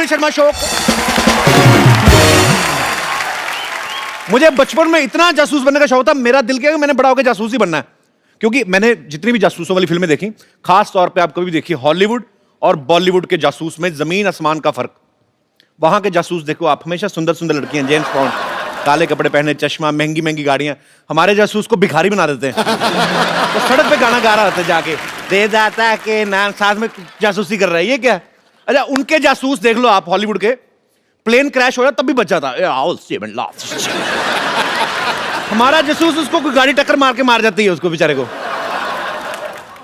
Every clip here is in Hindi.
कपिल शर्मा शो। मुझे बचपन में इतना जासूस बनने का शौक था, मेरा दिल किया कि मैंने बड़ा होकर जासूस ही बनना है। क्योंकि मैंने जितनी भी जासूसों वाली फिल्में देखी, खास तौर पे आप कभी देखिए हॉलीवुड और बॉलीवुड के जासूस में जमीन आसमान का फर्क। वहां के जासूस देखो आप, हमेशा सुंदर सुंदर लड़कियां, जेम्स बॉन्ड, काले कपड़े पहने, चश्मा, महंगी महंगी गाड़ियां। हमारे जासूस को भिखारी बना देते हैं। तो सड़क पे गाना गा रहा होता है जाके, दे दाता के नाम, साथ में जासूसी कर रहा है, ये क्या? अच्छा, उनके जासूस देख लो आप हॉलीवुड के, प्लेन क्रैश हो रहा तब भी बच जाता। हमारा जासूस उसको कोई गाड़ी टक्कर मार के मार जाती है उसको बेचारे को।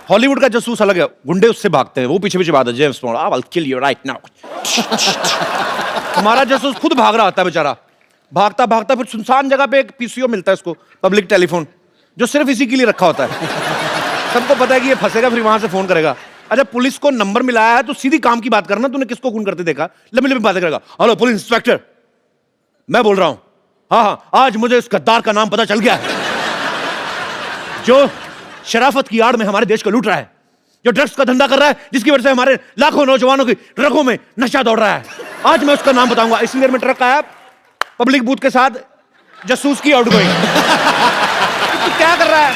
हॉलीवुड का जासूस अलग है, गुंडे उससे भागते हैं, वो पीछे पीछे भागते हैं, James bond, I will kill you right now. हमारा जासूस खुद भाग रहा होता है बेचारा, भागता भागता फिर सुनसान जगह पे एक पीसीओ मिलता है उसको, पब्लिक टेलीफोन, जो सिर्फ इसी के लिए रखा होता है। सबको पता है कि ये फंसेगा, फिर वहां से फोन करेगा। अच्छा, पुलिस को नंबर मिलाया है तो सीधी काम की बात करना, तूने किसको खून करते देखा, लंबी लंबी बातें करेगा। हेलो पुलिस इंस्पेक्टर, मैं बोल रहा हूं, हाँ हाँ, आज मुझे इस गद्दार का नाम पता चल गया है, जो शराफत की आड़ में हमारे देश को लूट रहा है, जो ड्रग्स का धंधा कर रहा है, जिसकी वजह से हमारे लाखों नौजवानों की रगों में नशा दौड़ रहा है। आज मैं उसका नाम बताऊंगा। इसी देर में ट्रक आया, पब्लिक बूथ के साथ जासूस की आउटगोइंग। तू क्या कर रहा है?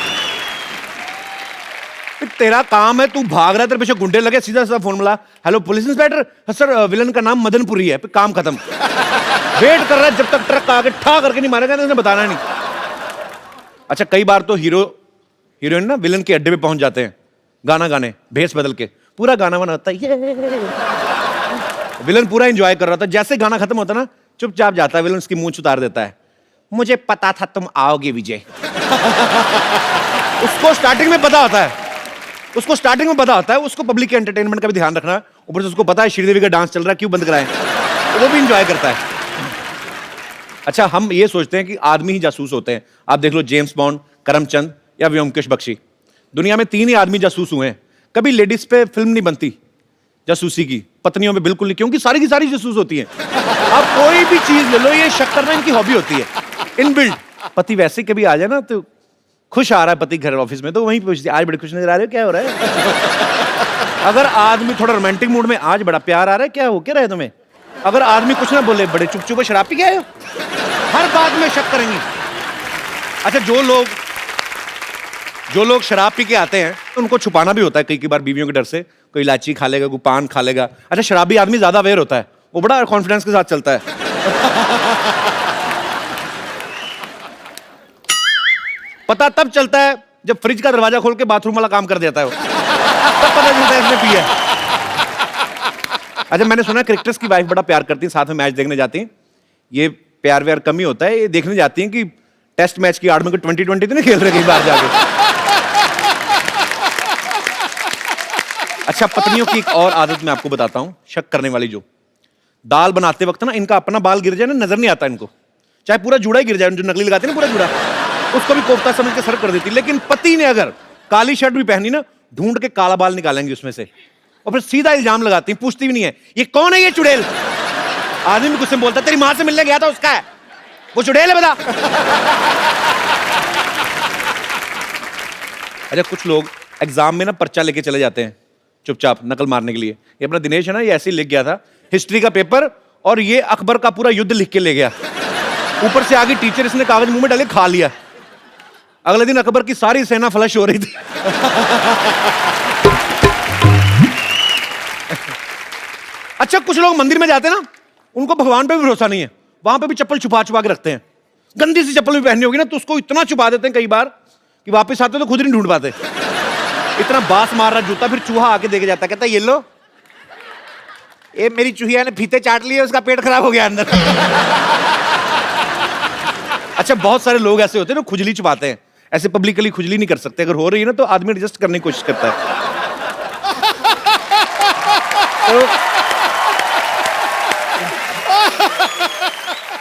तेरा काम है, तू भाग रहा है, तेरे पीछे गुंडे लगे, सीधा सीधा फोन मिला, hello police inspector, sir villain का नाम मदनपुरी है, काम खत्म। वेट कर रहा है जब तक ट्रक आके ठा करके नहीं मारेगा, इसने बताना नहीं। अच्छा, कई बार तो हीरो हीरोइन ना विलन के अड्डे पे पहुंच जाते हैं गाना गाने, भेस बदल के, पूरा गाना बना होता है, ये विलन पूरा एंजॉय कर रहा था। जैसे गाना खत्म होता ना, चुपचाप जाता है विलन, उसकी मूंछ उतार देता है, मुझे पता था तुम आओगे विजय। उसको स्टार्टिंग में पता होता है, उसको पब्लिक के एंटरटेनमेंट का भी ध्यान रखना है। ऊपर से उसको पता है श्रीदेवी का डांस चल रहा है, क्यों बंद कराएं, तो वो भी एंजॉय करता है। अच्छा, हम ये सोचते हैं कि आदमी ही जासूस होते हैं। आप देख लो जेम्स बॉन्ड, करमचंद या व्योमकेश बख्शी, दुनिया में 3 ही आदमी जासूस हुए हैं। कभी लेडीज पे फिल्म नहीं बनती जासूसी की, पत्नियों में बिल्कुल नहीं, क्योंकि सारी की सारी जासूस होती हैं। आप कोई भी चीज ले लो, ये शक करना इनकी हॉबी होती है, इनबिल्ट। पति वैसे कभी आ जाए ना, तो खुश आ रहा है पति घर ऑफिस में, तो वहीं पूछती है, आज बड़े खुश नजर आ रहे हो, क्या हो रहा है? अगर आदमी थोड़ा रोमांटिक मूड में, आज बड़ा प्यार आ रहा है, क्या हो क्या रहा है तुम्हें? अगर आदमी कुछ ना बोले, बड़े चुप चुप शराब पी गए हो, हर बात में शक करेंगी। अच्छा, जो लोग शराब पी के आते हैं, तो उनको छुपाना भी होता है कई बार बीवियों के डर से, कोई इलायची खा लेगा, कोई पान खा लेगा। अच्छा, शराबी आदमी ज्यादा अवेयर होता है, वो बड़ा कॉन्फिडेंस के साथ चलता है। पता तब चलता है जब फ्रिज का दरवाजा खोल के बाथरूम वाला काम कर देता है वो, तब पता चलता है इसने पिया। अच्छा, मैंने सुना क्रिकेटर्स की वाइफ बड़ा प्यार करती है, साथ में मैच देखने जाती हैं। ये प्यार व्यार कम ही होता है, ये देखने जाती हैं कि टेस्ट मैच की आड़ में कोई 2020 तो नहीं खेल रहे कहीं बाहर जाके। अच्छा, पत्नियों की एक और आदत मैं आपको बताता हूं, शक करने वाली, जो दाल बनाते वक्त ना इनका अपना बाल गिर जाए ना, नजर नहीं आता इनको, चाहे पूरा जुड़ा ही गिर जाए, जो नकली लगाते हैं ना पूरा जुड़ा, उसको भी कोफ्ता समझ के सर्व कर देती। लेकिन पति ने अगर काली शर्ट भी पहनी ना, ढूंढ के काला बाल निकालेंगे उसमें से, और फिर सीधा इल्जाम लगाती है, पूछती भी नहीं है ये कौन है, ये चुड़ैल। आदमी भी गुस्से में बोलता, तेरी मां से मिलने गया था, उसका है वो, चुड़ैल है बता। अच्छा, कुछ लोग एग्जाम में ना पर्चा लेके चले जाते हैं चुपचाप नकल मारने के लिए। ये अपना दिनेश है ना, ये ऐसे ही लिख गया था हिस्ट्री का पेपर, और ये अकबर का पूरा युद्ध लिख के ले गया। ऊपर से आगे टीचर, इसने कागज मुंह में डाले, खा लिया। अगले दिन अकबर की सारी सेना फ्लश हो रही थी। अच्छा, कुछ लोग मंदिर में जाते हैं ना, उनको भगवान पे भी भरोसा नहीं है, वहां पे भी चप्पल छुपा छुपा के रखते हैं। गंदी सी चप्पल भी पहननी होगी ना, तो उसको इतना छुपा देते हैं कई बार कि वापस आते तो खुद नहीं ढूंढ पाते। इतना बास मार रहा जूता, फिर चूहा आके देके जाता, कहता ये लो, ये मेरी चूहिया ने फीते चाट लिए, उसका पेट खराब हो गया अंदर। अच्छा, बहुत सारे लोग ऐसे होते हैं ना, खुजली छुपाते हैं, ऐसे पब्लिकली खुजली नहीं कर सकते, अगर हो रही है ना तो आदमी एडजस्ट करने की कोशिश करता है। तो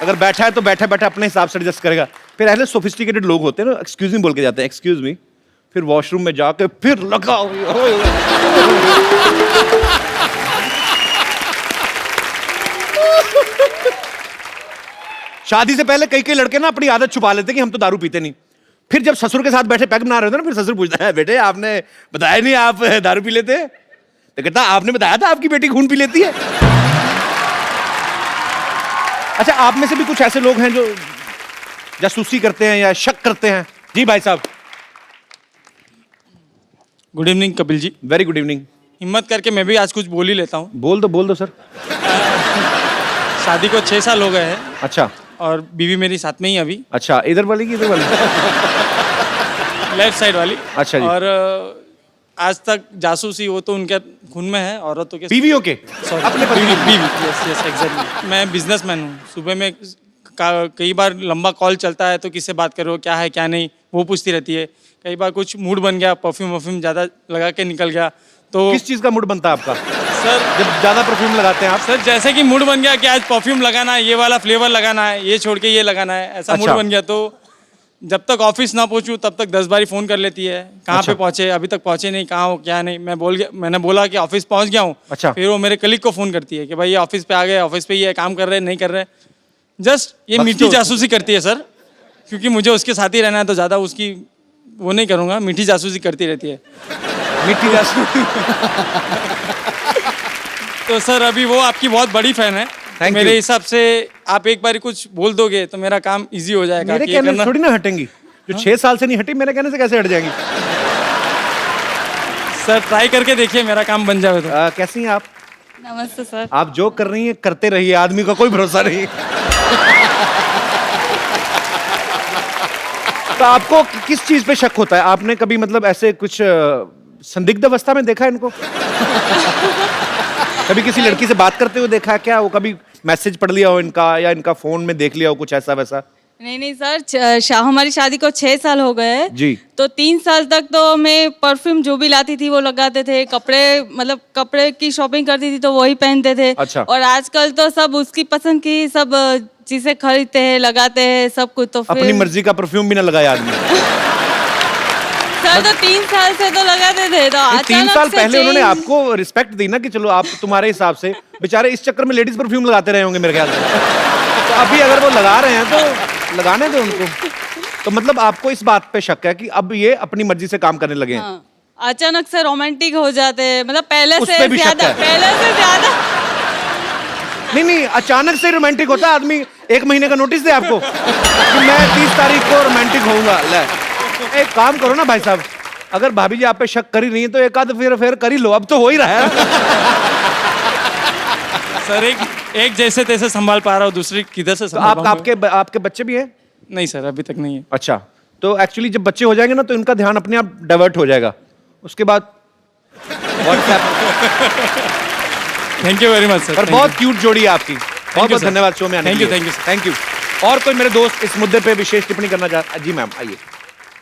अगर बैठा है तो बैठा बैठा अपने हिसाब से एडजस्ट करेगा। फिर ऐसे सोफिस्टिकेटेड लोग होते हैं ना, एक्सक्यूज मी बोल के जाते हैं, एक्सक्यूज मी, फिर वॉशरूम में जाके फिर लगा। शादी से पहले कई लड़के ना अपनी आदत छुपा लेते कि हम तो दारू पीते नहीं। फिर जब ससुर के साथ बैठे पैग बना रहे होते ना, फिर ससुर पूछता है, बेटे आपने बताया नहीं आप दारू पी लेते? तो कहता आपने बताया था आपकी बेटी खून पी लेती है। अच्छा, आप में से भी कुछ ऐसे लोग हैं जो जासूसी करते हैं या शक करते हैं? जी भाई साहब। Good evening Kapil ji. Very good evening. हिम्मत करके मैं भी आज कुछ बोल ही लेता हूँ। बोल दो सर। शादी को 6 साल हो गए हैं अच्छा और बीवी मेरी साथ में ही अभी, अच्छा, इधर वाली की इधर वाली? लेफ्ट साइड वाली। अच्छा जी। और आज तक जासूसी वो तो उनके खून में है, औरतों के। बीवियों के? Sorry, अपने पति बीवी यस यस एग्जैक्टली। मैं बिजनेसमैन हूँ। सुबह में कई बार लंबा कॉल चलता है तो किससे बात करो, क्या है क्या नहीं, वो पूछती रहती है। कई बार कुछ मूड बन गया, परफ्यूम वर्फ्यूम ज़्यादा लगा के निकल गया तो। किस चीज का मूड बनता है आपका सर जब ज्यादा परफ्यूम लगाते हैं आप? सर जैसे कि मूड बन गया कि आज परफ्यूम लगाना है, ये वाला फ्लेवर लगाना है, ये छोड़ के ये लगाना है, ऐसा मूड अच्छा। बन गया तो जब तक ऑफिस ना पहुंचूं तब तक 10 बारी फोन कर लेती है, कहाँ अच्छा। पे पहुंचे, अभी तक पहुंचे नहीं, कहाँ हो क्या नहीं। मैंने बोला कि ऑफिस पहुंच गया हूँ। अच्छा। फिर वो मेरे कलीग को फोन करती है कि भाई ये ऑफिस पे आ गए, ऑफिस पे ये काम कर रहे नहीं कर रहे। जस्ट ये बस मीठी तो- जासूसी करती है सर, क्योंकि मुझे उसके साथ ही रहना है तो ज़्यादा उसकी वो नहीं करूँगा। मीठी जासूसी करती रहती है। मिट्टी जासूसी। तो सर अभी वो आपकी बहुत बड़ी फैन है। Thank मेरे you. हिसाब से आप एक बार कुछ बोल दोगे तो मेरा काम इजी हो जाएगा। मेरे कि ये कहने से करना- थोड़ी ना हटेंगी। जो 6 साल से नहीं हटी, मेरे कहने से कैसे हट जाएंगी? सर ट्राई करके देखिए, मेरा काम बन जाए तो। कैसी हैं आप? नमस्ते सर। आप जो कर रही हैं करते रहिए, आदमी का कोई भरोसा नहीं। तो आपको किस चीज पे शक होता है? आपने कभी मतलब ऐसे कुछ संदिग्ध अवस्था में देखा है इनको? कभी किसी लड़की से बात करते हुए देखा है क्या? वो कभी मैसेज पढ़ लिया हो इनका, या इनका फोन में देख लिया हो कुछ ऐसा वैसा? नहीं सर, हमारी शादी को 6 साल हो गए हैं। जी। तो 3 साल तक तो मैं परफ्यूम जो भी लाती थी वो लगाते थे, कपड़े मतलब कपड़े की शॉपिंग करती थी तो वही पहनते थे। अच्छा। और आजकल तो सब उसकी पसंद की सब चीजें खरीदते हैं, लगाते हैं सब कुछ। तो फिर अपनी मर्जी का परफ्यूम भी ना लगाया आदमी। सर तो 3 साल से तो लगाते थे तो नहीं, 3 अचानक साल से पहले उन्होंने change- आपको रिस्पेक्ट दी ना कि चलो आप, तुम्हारे हिसाब से बेचारे इस चक्कर में लेडीज परफ्यूम लगाते रहे होंगे मेरे ख्याल से। तो अभी अगर वो लगा रहे हैं तो लगाने दो उनको। तो मतलब आपको इस बात पे शक है कि अब ये अपनी मर्जी से काम करने लगे हैं? हाँ, अचानक से रोमांटिक हो जाते हैं, मतलब पहले उस से पे भी शक ज्यादा, है? पहले से ज्यादा। नहीं, अचानक से रोमांटिक होता है आदमी। 1 महीने का नोटिस दे आपको कि मैं 30 तारीख को रोमांटिक होऊंगा। ले, एक काम करो ना भाई साहब, अगर भाभी जी आप पे शक कर ही नहीं है तो एक आध फिर कर ही लो, अब तो हो ही रहा है। सर एक जैसे तैसे संभाल पा रहा हूँ, दूसरी किधर से तो संभाल पाऊंगा? आपके बच्चे भी हैं? नहीं सर अभी तक नहीं है। अच्छा, तो एक्चुअली जब बच्चे हो जाएंगे ना तो इनका ध्यान अपने आप डाइवर्ट हो जाएगा। उसके बाद WhatsApp. Thank you very much sir. पर बहुत क्यूट जोड़ी है आपकी। बहुत बहुत sir. धन्यवाद शो में आने Thank के you, लिए। thank you, sir. Thank you. और कोई मेरे दोस्त इस मुद्दे पे विशेष टिप्पणी करना चाहते? जी मैम आइए।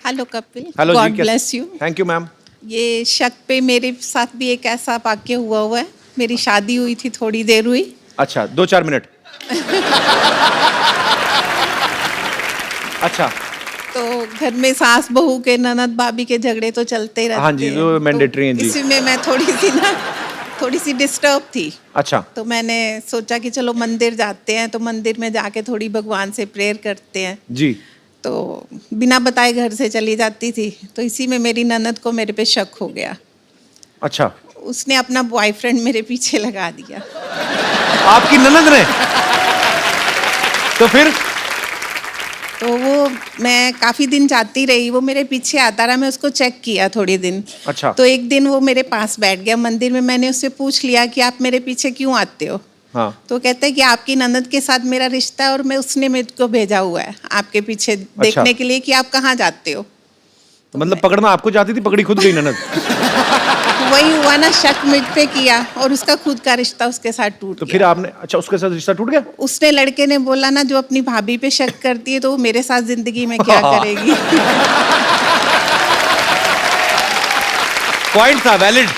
Hello Kapil. Hello God ji, bless you. Thank you ma'am. ये शक पे मेरे साथ भी एक ऐसा वाक्य हुआ है। मेरी शादी हुई थी, थोड़ी देर हुई। अच्छा, 2-4 मिनट। अच्छा, तो घर में सास बहू के, ननद भाभी के झगड़े तो चलते रहते हाँ जी, हैं। वो तो mandatory हैं जी। इसी में मैं थोड़ी सी डिस्टर्ब थी। अच्छा। तो मैंने सोचा कि चलो मंदिर जाते हैं, तो मंदिर में जाके थोड़ी भगवान से प्रेयर करते हैं। जी। तो बिना बताए घर से चली जाती थी। तो इसी में मेरी ननद को मेरे पे शक हो गया। अच्छा, उसने अपना बॉयफ्रेंड मेरे पीछे लगा दिया। आपकी ननद ने? तो फिर? तो वो, मैं काफी दिन जाती रही, वो मेरे पीछे आता रहा, मैं उसको चेक किया थोड़ी दिन। अच्छा। तो एक दिन वो मेरे पास बैठ गया मंदिर में। मैंने उससे पूछ लिया कि आप मेरे पीछे क्यों आते हो? हाँ। तो कहते हैं कि आपकी ननद के साथ मेरा रिश्ता है और मैं उसने मेरे को भेजा हुआ है आपके पीछे देखने के लिए कि आप कहाँ जाते हो। तो मतलब पकड़ना आपको चाहती थी, पकड़ी खुद गई ननद। वही हुआ ना, शक मुझ पे किया और उसका खुद का रिश्ता उसके साथ टूट तो गया। फिर आपने, अच्छा उसके साथ रिश्ता टूट गया? उसने, लड़के ने बोला ना, जो अपनी भाभी पे शक करती है तो वो मेरे साथ जिंदगी में क्या करेगी। पॉइंट था, valid.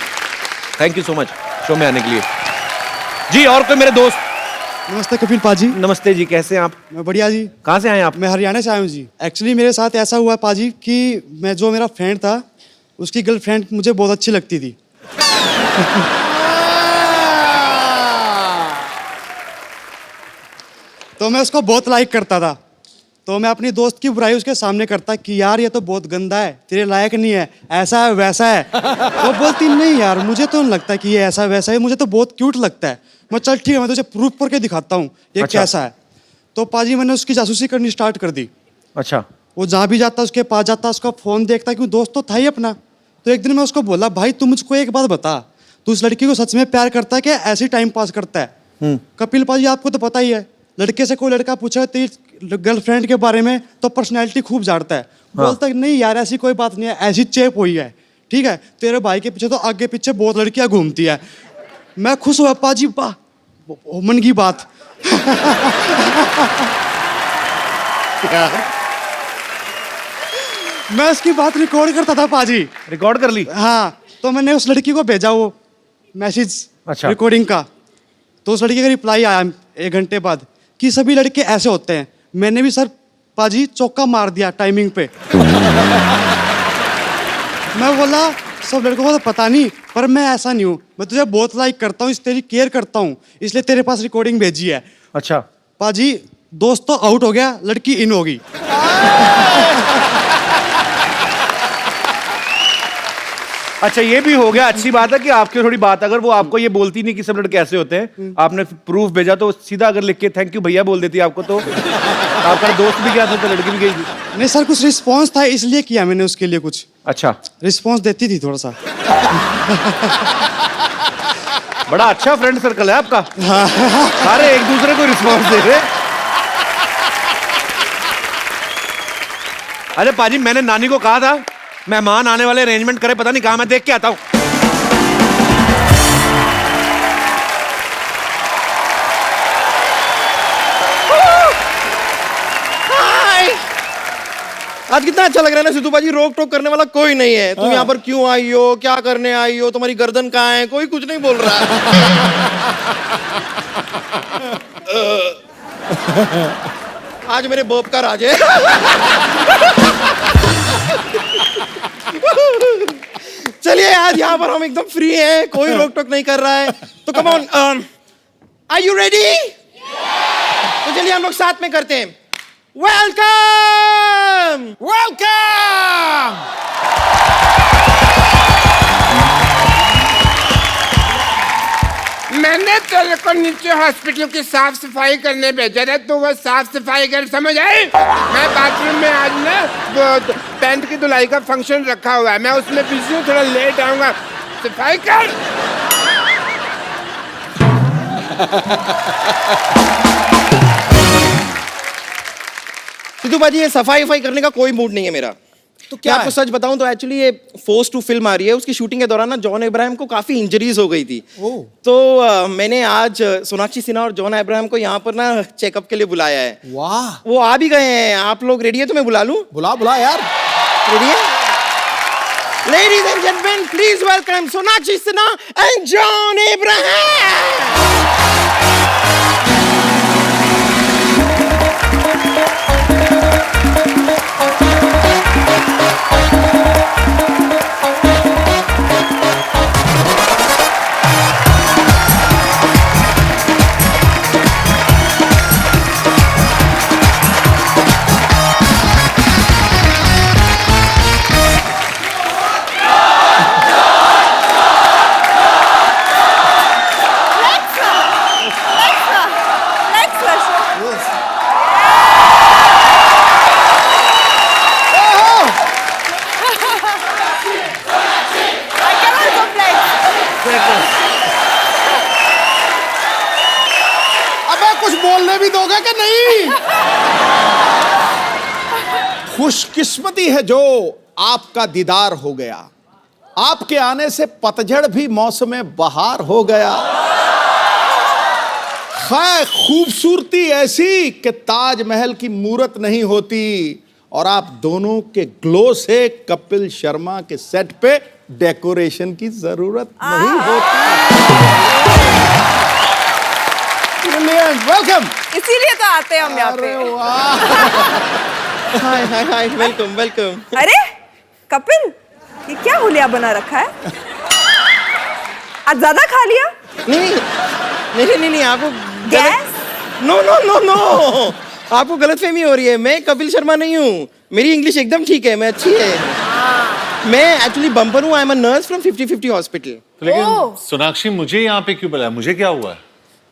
Thank you so much show में आने के लिए। जी, और कोई मेरे दोस्त? नमस्ते कपिल पाजी। नमस्ते जी, कैसे हैं आप? मैं बढ़िया जी। कहाँ से आए आप? मैं हरियाणा से आया हूँ जी। एक्चुअली मेरे साथ ऐसा हुआ पाजी कि जो मेरा फ्रेंड था, उसकी गर्लफ्रेंड मुझे बहुत अच्छी लगती थी। तो मैं उसको बहुत लाइक करता था। तो मैं अपनी दोस्त की बुराई उसके सामने करता कि यार ये तो बहुत गंदा है, तेरे लायक नहीं है, ऐसा है वैसा है। वो बोलती नहीं यार, मुझे तो नहीं लगता कि ये ऐसा वैसा है, मुझे तो बहुत क्यूट लगता है। मैं चल ठीक है, मैं तुझे प्रूफ करके दिखाता हूँ ये अच्छा। कैसा है। तो पाजी मैंने उसकी जासूसी करनी स्टार्ट कर दी। अच्छा। वो जहाँ भी जाता उसके पास जाता, उसका फ़ोन देखता, क्यों दोस्त तो था ही अपना। तो एक दिन मैं उसको बोला, भाई तू मुझको एक बात बता, तू उस लड़की को सच में प्यार करता है कि ऐसे ही टाइम पास करता है? कपिल पाजी आपको तो पता ही है, लड़के से कोई लड़का पूछा तेरी गर्लफ्रेंड के बारे में तो पर्सनैलिटी खूब झाड़ता है। बोलता है नहीं यार ऐसी कोई बात नहीं है, ऐसी चेप हुई है, ठीक है। तेरे भाई के पीछे तो आगे पीछे बहुत लड़कियां घूमती है। मैं खुश हुआ, पाजी वाह मन की बात। मैं उसकी बात रिकॉर्ड करता था पाजी। रिकॉर्ड कर ली? हाँ, तो मैंने उस लड़की को भेजा वो मैसेज अच्छा। रिकॉर्डिंग का। तो उस लड़की का रिप्लाई आया 1 घंटे बाद कि सभी लड़के ऐसे होते हैं। मैंने भी सर पाजी चौका मार दिया टाइमिंग पे। मैं बोला सब लड़कों को तो पता नहीं, पर मैं ऐसा नहीं हूँ, मैं तुझे बहुत लाइक करता हूँ, तेरी केयर करता हूँ, इसलिए तेरे पास रिकॉर्डिंग भेजी है। अच्छा। पाजी दोस्त तो आउट हो गया, लड़की इन होगी। अच्छा ये भी हो गया, अच्छी बात है कि आपकी थोड़ी बात, अगर वो आपको ये बोलती नहीं कि सब लड़के ऐसे होते हैं, आपने प्रूफ भेजा तो सीधा अगर लिख के थैंक यू भैया बोल देती आपको, तो आपका दोस्त भी गया था तो लड़की भी गई थी। नहीं सर, कुछ रिस्पॉन्स था इसलिए किया मैंने उसके लिए, कुछ अच्छा रिस्पॉन्स देती थी थोड़ा सा। बड़ा अच्छा फ्रेंड सर्कल है आपका। सारे एक दूसरे को रिस्पॉन्स दे रहे। अरे पाजी मैंने नानी को कहा था मेहमान आने वाले अरेंजमेंट करे, पता नहीं कहा, मैं देख के आता हूं। आज कितना अच्छा लग रहा है ना सिद्धू बाजी, रोक टोक करने वाला कोई नहीं है। तुम यहाँ पर क्यों आई हो, क्या करने आई हो, तुम्हारी गर्दन कहाँ है, कोई कुछ नहीं बोल रहा। आज मेरे बोप का राज है। चलिए आज यहाँ पर हम एकदम फ्री हैं, कोई रोक टोक नहीं कर रहा है, तो come on, are you ready? तो चलिए हम लोग साथ में करते हैं। Welcome welcome. मैंने तेरे को नीचे हॉस्पिटल की साफ सफाई करने भेजा था, तो वो साफ सफाई कर, समझ आई? मैं बाथरूम में आज ना पैंट की धुलाई का फंक्शन रखा हुआ है, मैं उसमें बिजी हूँ, थोड़ा लेट आऊंगा, सफाई कर। सिद्धू बाजी ये सफाई वफाई करने का कोई मूड नहीं है मेरा। तो क्या आपको सच बताऊं तो एक्चुअली ये फोर्स टू फिल्म आ रही है, उसकी शूटिंग के दौरान ना जॉन अब्राहम को काफी इंजरीज हो गई थी। तो मैंने आज सोनाक्षी सिन्हा और जॉन अब्राहम को यहाँ पर ना चेकअप के लिए बुलाया है। वाह, वो आ भी गए हैं। आप लोग रेडी है तो मैं बुला लूं? बुला बुला यार। रेडी है? Ladies and gentleman please welcome Sonakshi Sinha and John Abraham. अबे कुछ बोलने भी दोगे कि नहीं? खुशकिस्मती है जो आपका दीदार हो गया, आपके आने से पतझड़ भी मौसम बहार हो गया। है खूबसूरती ऐसी कि ताजमहल की मूरत नहीं होती, और आप दोनों के ग्लो से कपिल शर्मा के सेट पे डेकोरेशन की जरूरत नहीं होती। वेलकम। इसीलिए तो आते हैं हम यहाँ पे। हाय हाय हाय, वेलकम वेलकम। अरे कपिल, ये क्या हुलिया बना रखा है? आज ज्यादा खा लिया? नहीं आपको gas? No no no no, आपको गलतफहमी हो रही है। मैं कपिल शर्मा नहीं हूँ, मेरी इंग्लिश एकदम ठीक है, मैं अच्छी है। मैं एक्चुअली बम्पर हूँ, I am a nurse from 50-50 hospital. लेकिन सोनाक्षी मुझे यहाँ पे क्यों बुलाया, मुझे क्या हुआ है?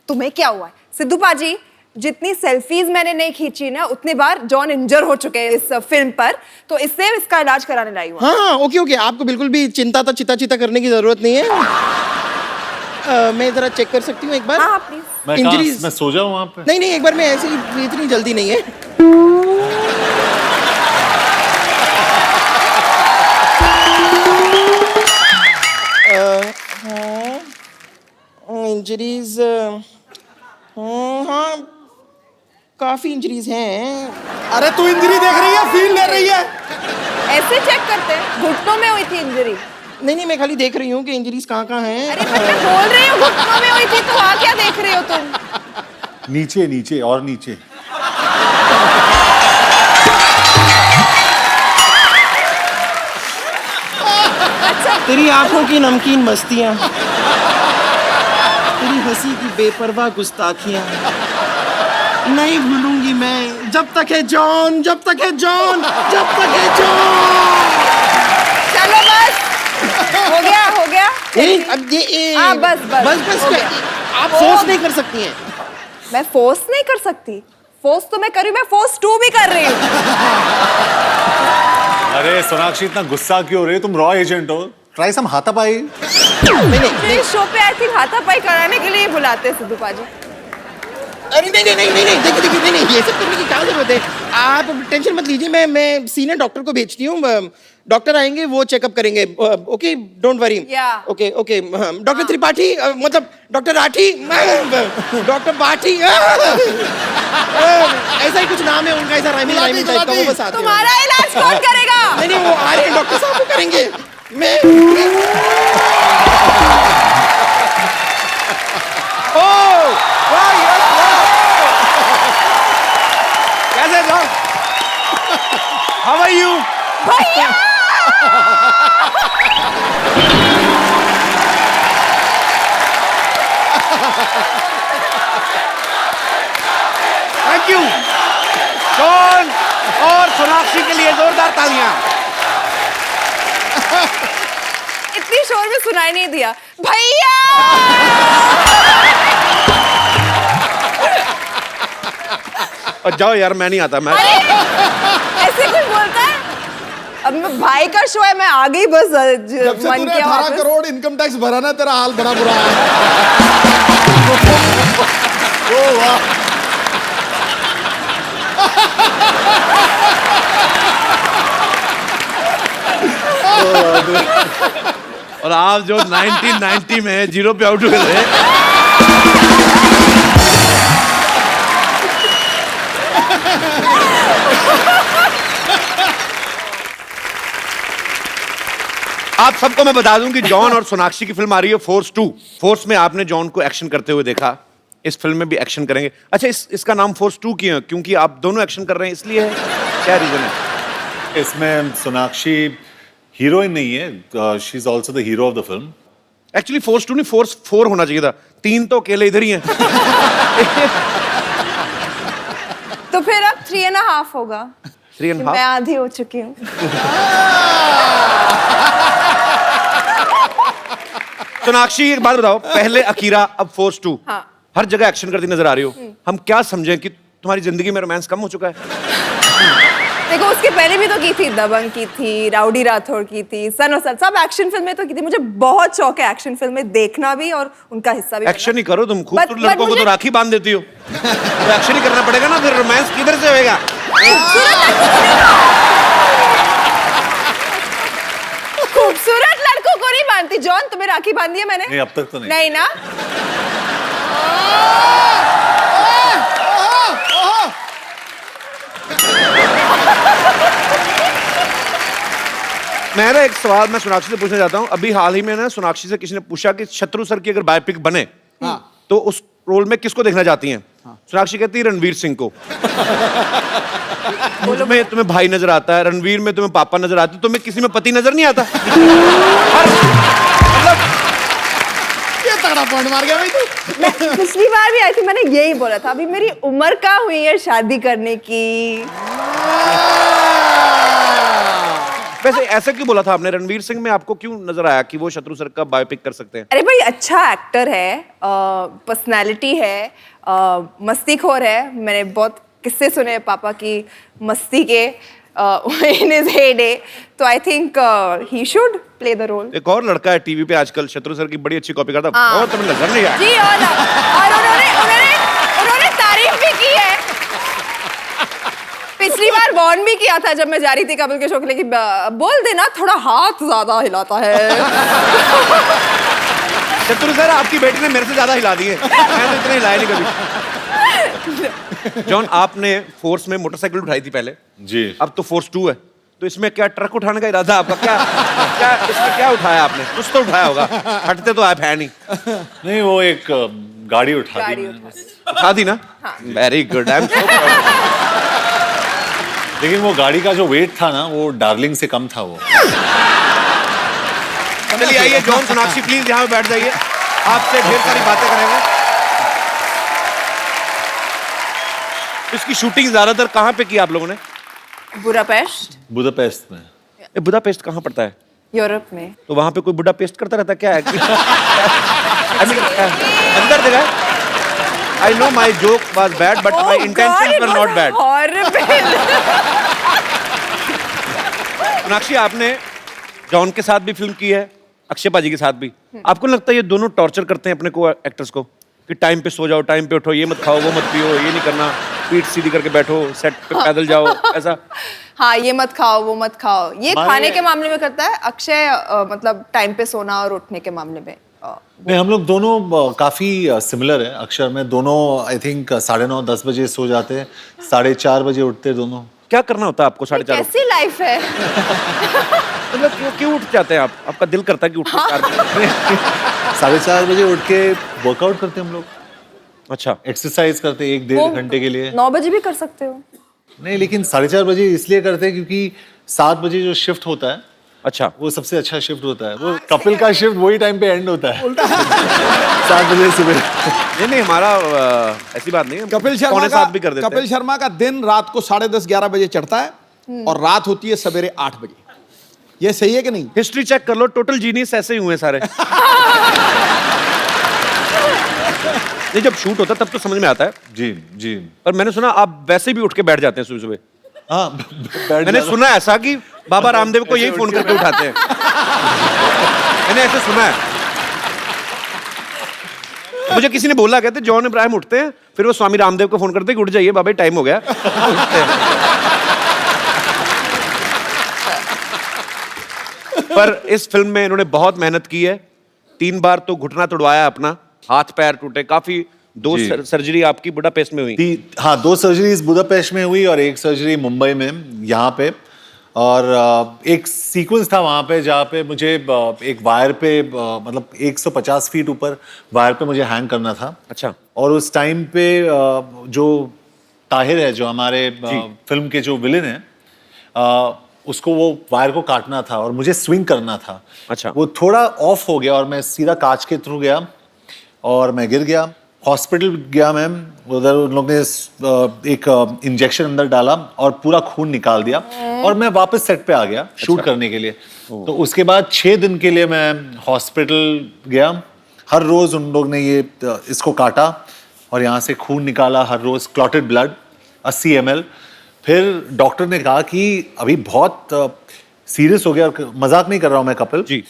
तुम्हें क्या हुआ है? सिद्धू पाजी, जितनी सेल्फीज मैंने नहीं खींची ना उतनी बार जॉन इंजर हो चुके हैं इस फिल्म पर, तो इससे इसका इलाज कराने लाई हूँ। हाँ हाँ ओके ओके, आपको बिल्कुल भी चिंता चिता करने की जरूरत नहीं है। मैं जरा चेक कर सकती हूँ एक बार? हाँ प्लीज। इंजरीज मैं सो जाऊँ वहाँ पे? नहीं नहीं, एक बार मैं ऐसे ही, इतनी जल्दी नहीं है। इंजरीज हाँ काफी इंजरीज हैं। अरे तू इंजरी देख रही है, फील ले रही है? ऐसे चेक करते हैं, घुटनों में हुई थी इंजरी। नहीं नहीं, मैं खाली देख रही हूँ कि इंजरीज कहाँ कहाँ हैं। अरे मैं बोल रही हूँ घुटनों में हुई थी, तो वहाँ क्या देख रही हो तुम? नीचे नीचे और नीचे। तेरी आंखों की नमकीन मस्तियां, तेरी हंसी की बेपरवाह गुस्ताखियां नहीं भूलूंगी मैं जब तक है जॉन, जब तक है जॉन, जब तक है जॉन। चलो बस, हो गया हो गया। नहीं अब ये हाँ, बस बस बस बस हो गया। आप फोर्स नहीं कर सकती हैं। मैं फोर्स नहीं कर सकती, फोर्स तो मैं कर रही हूँ, मैं फोर्स 2 भी कर रही हूँ। अरे सोनाक्षी इतना गुस्सा क्यों हो रही है? तुम रॉ एजेंट हो, ट्राई सम हाथापाई। नहीं इस शो पे आई थिंक हाथापाई कराने के लिए बुलाते हैं सिद्धू पाजी। अरे नहीं नहीं नहीं नहीं नहीं, देखिए देखिए, नहीं नहीं, ये सब करने की क्या जरूरत है? आप टेंशन मत लीजिए, मैं सीनियर डॉक्टर को भेजती हूँ। डॉक्टर आएंगे, वो चेकअप करेंगे। Okay don't worry. Okay okay, doctor Tripathi, मतलब डॉक्टर राठी, डॉक्टर बाठी, ऐसा ही कुछ नाम है उनका, ऐसा राइमिंग टाइप का, वो बस आते हैं। तुम्हारा इलाज कौन करेगा? नहीं नहीं, वो आ रहे हैं, डॉक्टर साहब वो करेंगे। मैं कैसे जॉन? How are you? भैया! थैंक यू जॉन और सोनाक्षी के लिए जोरदार तालियां। इतनी शोर में सुनाई नहीं दिया। भैया! और जाओ यार, मैं नहीं आता। मैं ऐसे कोई बोलता है? अब मैं भाई का शो है, मैं आ गई बस। जब से तूने 18 करोड़ इनकम टैक्स भरा ना, तेरा हाल बड़ा बुरा है। ओ वाह। और आप जो 1990 में 0 पे आउट हुए थे, आप सबको मैं बता दूं कि जॉन और सोनाक्षी की फिल्म आ रही है फोर्स 2। फोर्स में आपने जॉन को एक्शन करते हुए देखा, इस फिल्म में भी एक्शन करेंगे। अच्छा, इसका नाम फोर्स 2 क्यों है? क्योंकि आप दोनों एक्शन कर रहे हैं इसलिए है? क्या रीजन है? इसमें सोनाक्षी हीरोइन नहीं है, she is also the hero of the film. Actually force 2 नहीं, फोर्स 4 होना चाहिए था। 3 तो अकेले इधर ही हैं। तो फिर अब 3.5 होगा। 3.5? मैं आधी हो चुकी हूँ। सोनाक्षी एक बात बताओ, पहले अकीरा, अब फोर्स 2। हाँ। हर जगह एक्शन करती नजर आ रही हो, हम क्या समझें कि तुम्हारी जिंदगी में रोमांस कम हो चुका है? देखो, उसके पहले भी तो की थी, दबंग की थी, राउडी राठौड़ की थी, सन और सन, सब एक्शन फिल्में तो की थी। मुझे बहुत शौक है एक्शन फिल्में देखना भी और उनका हिस्सा भी। एक्शन ही करो तुम, खूबसूरत but लड़कों को मुझे- तो राखी बांध देती हो। तो एक्शन ही करना पड़ेगा ना, फिर रोमांस किधर से होएगा? खूबसूरत लड़कों को नहीं बांधती। जॉन, तुम्हें राखी बांधी है मैंने? नहीं, अब तक तो नहीं। नहीं ना? मैं ना एक सवाल मैं सोनाक्षी से पूछना चाहता हूँ। अभी हाल ही में ना सोनाक्षी से किसी ने पूछा कि शत्रु सर की अगर बायोपिक बने तो उस रोल में किसको देखना चाहती हैं? सोनाक्षी कहती है रणवीर सिंह को। में तुम्हें भाई नजर आता है, रणवीर में तुम्हें पापा नजर आते, तुम्हें किसी में पति नजर नहीं आता? ये तगड़ा पॉइंट मार गया भाई तू। मैं पिछली बार भी आई थी, मैंने यही बोला था। अभी मेरी उम्र कहाँ हुई है शादी करने की। वैसे ऐसा क्यों बोला था आपने? रणवीर सिंह में आपको क्यों नजर आया कि वो शत्रु सर का बायोपिक कर सकते हैं? अरे भाई, अच्छा एक्टर है, पर्सनालिटी है, मस्तीखोर है। मैंने बहुत किस्से सुने पापा की मस्ती के इन हिज हेडे, तो I think he should play the role. एक और लड़का है टीवी पे आजकल, शत्रु सर की बड़ी अच्छी कॉपी करता है, बहुत तुम्हें नजर नहीं आया जी, और उन्होंने तारीफ भी की है। पिछली बार वार्न भी किया था जब मैं जा रही थी कपिल के शो के लिए कि बोल देना थोड़ा हाथ ज्यादा हिलाता है। शत्रु सर आपकी बेटी ने मेरे से ज्यादा हिला दिए, मैं तो इतने हिलाया नहीं कभी। जॉन, आपने फोर्स में मोटरसाइकिल उठाई थी पहले जी, अब तो फोर्स 2 है, तो इसमें क्या ट्रक उठाने का इरादा आपका? क्या इसमें क्या उठाया आपने? कुछ तो उठाया होगा, हटते तो आप है नहीं। नहीं वो एक गाड़ी उठा दी मैंने। उठा दी ना? Very good, I am so proud. लेकिन वो गाड़ी का जो वेट था ना, वो डार्लिंग से कम था वो। चलिए आइए जॉन सोनाक्षी, प्लीज यहाँ पे बैठ जाइए, आपसे ढेर सारी बातें करेंगे। इसकी शूटिंग ज्यादातर कहाँ पे की आप लोगों ने? बुडापेस्ट। बुदापेस्ट में। बुडापेस्ट कहाँ पड़ता है? यूरोप में। तो वहां पे कोई बुढ़ा पेस्ट करता रहता क्या है? I mean, अंदर जगह है? I know my joke was bad, but my intentions were not bad. Sonakshi, आपने जॉन के साथ भी फिल्म की है, अक्षय पाजी के साथ भी। आपको लगता है ये दोनों टॉर्चर करते हैं अपने को, एक्टर्स को, कि टाइम पे सो जाओ, टाइम पे उठो, ये मत खाओ, वो मत पियो, ये नहीं करना, पीठ सीधी करके बैठो, सेट पे पैदल जाओ, ऐसा? हाँ, ये मत खाओ, वो मत खाओ, ये खाने के मामले में करता है अक्षय, मतलब टाइम पे सोना और उठने के मामले में। नहीं, हम लोग दोनों काफी सिमिलर है। अक्षर में दोनों आई थिंक 9:30-10 बजे सो जाते हैं, 4:30 बजे उठते दोनों। क्या करना होता है आपको 4:30? कैसी लाइफ है? मतलब क्यों उठ जाते हैं आप? आपका दिल करता है कि उठो? 4:30 बजे उठ के वर्कआउट करते हम लोग। अच्छा, एक्सरसाइज करते 1-1.5 घंटे के लिए। 9 बजे भी कर सकते हो? नहीं, लेकिन 4:30 बजे इसलिए करते हैं क्योंकि 7 बजे जो शिफ्ट होता है, अच्छा, वो सबसे अच्छा शिफ्ट होता है। वो कपिल का शिफ्ट वही टाइम पे एंड होता है, 7 बजे सुबह। नहीं, हमारा ऐसी बात नहीं है, कपिल शर्मा का दिन रात को 10:30-11 बजे चढ़ता है और रात होती है सवेरे 8 बजे। ये सही है कि नहीं? हिस्ट्री चेक कर लो, टोटल जीनियस ऐसे ही हुए सारे। नहीं, जब शूट होता है तब तो समझ में आता है। जी जी। पर मैंने सुना आप वैसे भी उठ के बैठ जाते हैं सुबह सुबह। हाँ, मैंने सुना ऐसा कि बाबा रामदेव को यही फोन करके उठाते हैं। मैंने ऐसे सुना है, मुझे किसी ने बोला, कहते जॉन इब्राहिम उठते हैं, फिर वो स्वामी रामदेव को फोन करते हैं कि उठ जाइए बाबा, टाइम हो गया। पर इस फिल्म में इन्होंने बहुत मेहनत की है। 3 बार तो घुटना तोड़वाया अपना, हाथ पैर टूटे, काफी 2 सर्जरी आपकी बुडापेस्ट में हुई। हाँ, 2 सर्जरीज बुदापेस्ट में हुई और 1 सर्जरी मुंबई में, यहाँ पे। और एक सीक्वेंस था वहाँ पे जहाँ पे मुझे एक वायर पे मतलब 150 फीट ऊपर वायर पे मुझे हैंग करना था। अच्छा। और उस टाइम पे जो ताहिर है, जो हमारे फिल्म के जो विलेन है, उसको वो वायर को काटना था और मुझे स्विंग करना था। अच्छा। वो थोड़ा ऑफ हो गया और मैं सीधा कांच के थ्रू गया और मैं गिर गया। हॉस्पिटल गया मैम, उधर उन लोग ने एक इंजेक्शन अंदर डाला और पूरा खून निकाल दिया और मैं वापस सेट पे आ गया शूट करने के लिए। तो उसके बाद 6 दिन के लिए मैं हॉस्पिटल गया। हर रोज उन लोग ने ये इसको काटा और यहाँ से खून निकाला, हर रोज क्लॉटेड ब्लड 80 ml। फिर डॉक्टर ने कहा कि अभी बहुत सीरियस हो गया, और मजाक नहीं कर रहा हूँ मैं कपिल जी,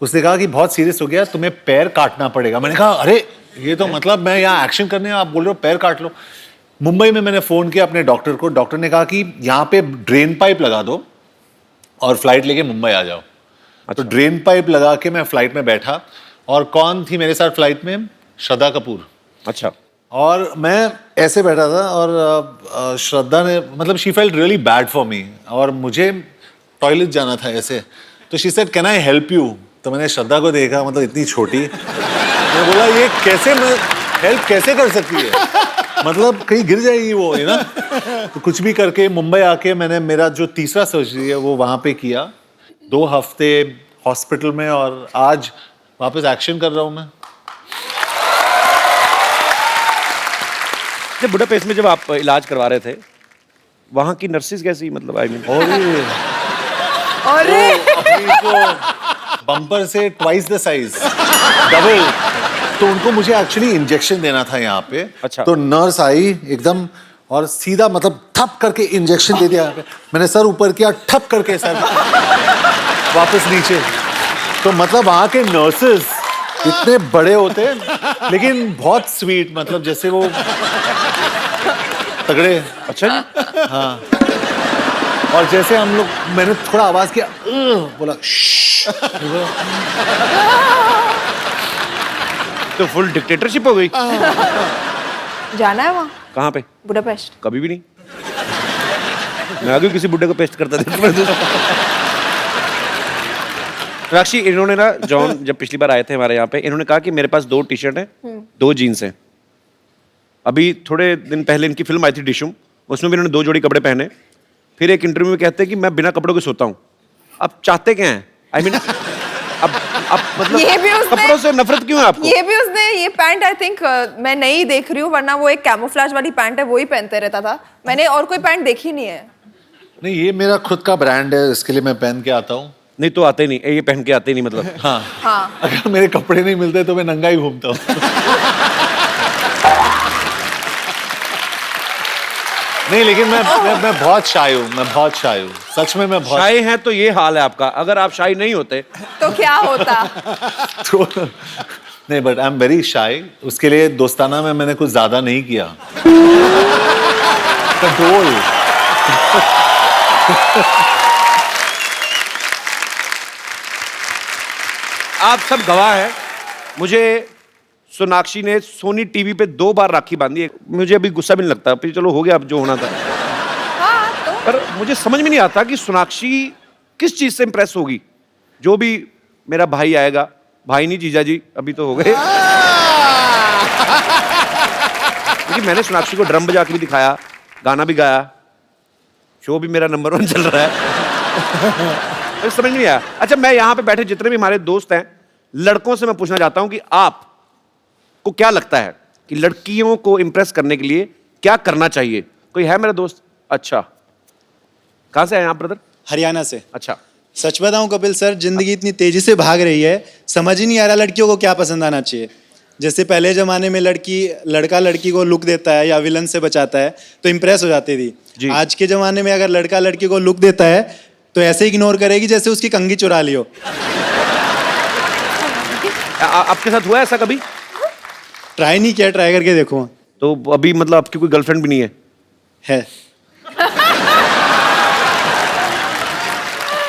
उसने कहा कि बहुत सीरियस हो गया, तुम्हें पैर काटना पड़ेगा। मैंने कहा अरे ये तो मतलब मैं यहाँ एक्शन करने, आप बोल रहे हो पैर काट लो। मुंबई में मैंने फ़ोन किया अपने डॉक्टर को, डॉक्टर ने कहा कि यहाँ पे ड्रेन पाइप लगा दो और फ्लाइट लेके मुंबई आ जाओ। तो ड्रेन पाइप लगा के मैं फ्लाइट में बैठा और कौन थी मेरे साथ फ्लाइट में? श्रद्धा कपूर। अच्छा। और मैं ऐसे बैठा था और श्रद्धा ने मतलब she felt really bad for me और मुझे टॉयलेट जाना था ऐसे। तो she said can I help you? तो मैंने श्रद्धा को देखा, मतलब इतनी छोटी, मैं बोला ये कैसे, मैं हेल्प कैसे कर सकती है, मतलब कहीं गिर जाएगी वो, है ना। तो कुछ भी करके मुंबई आके मैंने मेरा जो तीसरा सर्जरी है वो वहाँ पे किया, 2 हफ्ते हॉस्पिटल में, और आज वापस एक्शन कर रहा हूँ मैं। जब बुडापेस्ट में जब आप इलाज करवा रहे थे, वहाँ की नर्सेज कैसी, मतलब आई मीन? अरे अपनी तो बम्पर से ट्वाइस द साइज, डबल। तो उनको मुझे एक्चुअली इंजेक्शन देना था यहाँ पे। अच्छा। तो नर्स आई एकदम और सीधा मतलब ठप करके इंजेक्शन दे दिया यहाँ पे। मैंने सर ऊपर किया, ठप करके सर वापस नीचे। तो मतलब वहाँ के नर्सेस इतने बड़े होते हैं लेकिन बहुत स्वीट, मतलब जैसे वो तगड़े। अच्छा जी। हाँ, और जैसे हम लोग, मैंने थोड़ा आवाज किया, बोला श्श्श। तो फुल डिक्टेटरशिप हो गई। जाना है वहाँ कहाँ पे? बुडापेस्ट। कभी भी नहीं। मैं आगे किसी बुड्ढे को पेस्ट करता था। राक्षी, इन्होंने ना, जॉन जब पिछली बार आए थे हमारे यहाँ पे, इन्होंने कहा कि मेरे पास 2 टी शर्ट हैं, 2 जीन्स हैं। अभी थोड़े दिन पहले इनकी फिल्म आई थी डिशुम, उसमें भी इन्होंने 2 जोड़ी कपड़े पहने। फिर एक इंटरव्यू में कहते हैं कि मैं बिना कपड़ों के सोता हूँ। अब चाहते क्या हैं? I mean, अब मतलब ये भी उसने, कपड़ों से नफरत क्यों है आपको? ये भी उसने ये पैंट आई थिंक मैं नहीं देख रही हूँ, वरना वो एक कैमोफ्लेज वाली पैंट है, वो ही पहनते रहता था। मैंने और कोई पैंट देखी नहीं है। नहीं, ये मेरा खुद का ब्रांड है, इसके लिए मैं पहन के आता हूँ। नहीं तो आते नहीं, ये पहन के आते नहीं मतलब। हाँ, हाँ। अगर मेरे कपड़े नहीं मिलते तो मैं नंगा ही घूमता हूँ। नहीं, लेकिन मैं बहुत शाय हूँ, मैं बहुत शाय हूँ, सच में मैं बहुत शाय हैं तो ये हाल है आपका। अगर आप शाय नहीं होते तो क्या होता? तो नहीं, but I am very shy. उसके लिए दोस्ताना में मैंने कुछ ज्यादा नहीं किया। कंट्रोल। आप सब गवाह हैं। मुझे सोनाक्षी ने सोनी टीवी पे 2 बार राखी बांधी है। मुझे अभी गुस्सा भी नहीं लगता, फिर चलो हो गया अब जो होना था। पर मुझे समझ में नहीं आता कि सोनाक्षी किस चीज से इंप्रेस होगी। जो भी मेरा भाई आएगा, भाई नहीं जीजा जी अभी तो हो गए, क्योंकि मैंने सोनाक्षी को ड्रम बजा के भी दिखाया, गाना भी गाया, शो भी मेरा नंबर 1 चल रहा है। तो समझ नहीं आया। अच्छा, मैं यहाँ पे बैठे जितने भी हमारे दोस्त हैं, लड़कों से मैं पूछना चाहता हूँ कि आप को क्या लगता है कि लड़कियों को इंप्रेस करने के लिए क्या करना चाहिए? कोई है मेरा दोस्त? अच्छा, कहाँ से आए आप ब्रदर? हरियाणा से। अच्छा। सच बताऊं कपिल सर, जिंदगी इतनी तेजी से भाग रही है, समझ ही नहीं आ रहा लड़कियों को क्या पसंद आना चाहिए। जैसे पहले जमाने में लड़का लड़की को लुक देता है या विलन से बचाता है तो इंप्रेस हो जाती थी। आज के जमाने में अगर लड़का लड़की को लुक देता है तो ऐसे इग्नोर करेगी जैसे उसकी कंघी चुरा ली हो। आपके साथ हुआ ऐसा कभी? ट्राई नहीं किया, ट्राई करके देखो। तो अभी मतलब आपकी कोई गर्लफ्रेंड भी नहीं है? है।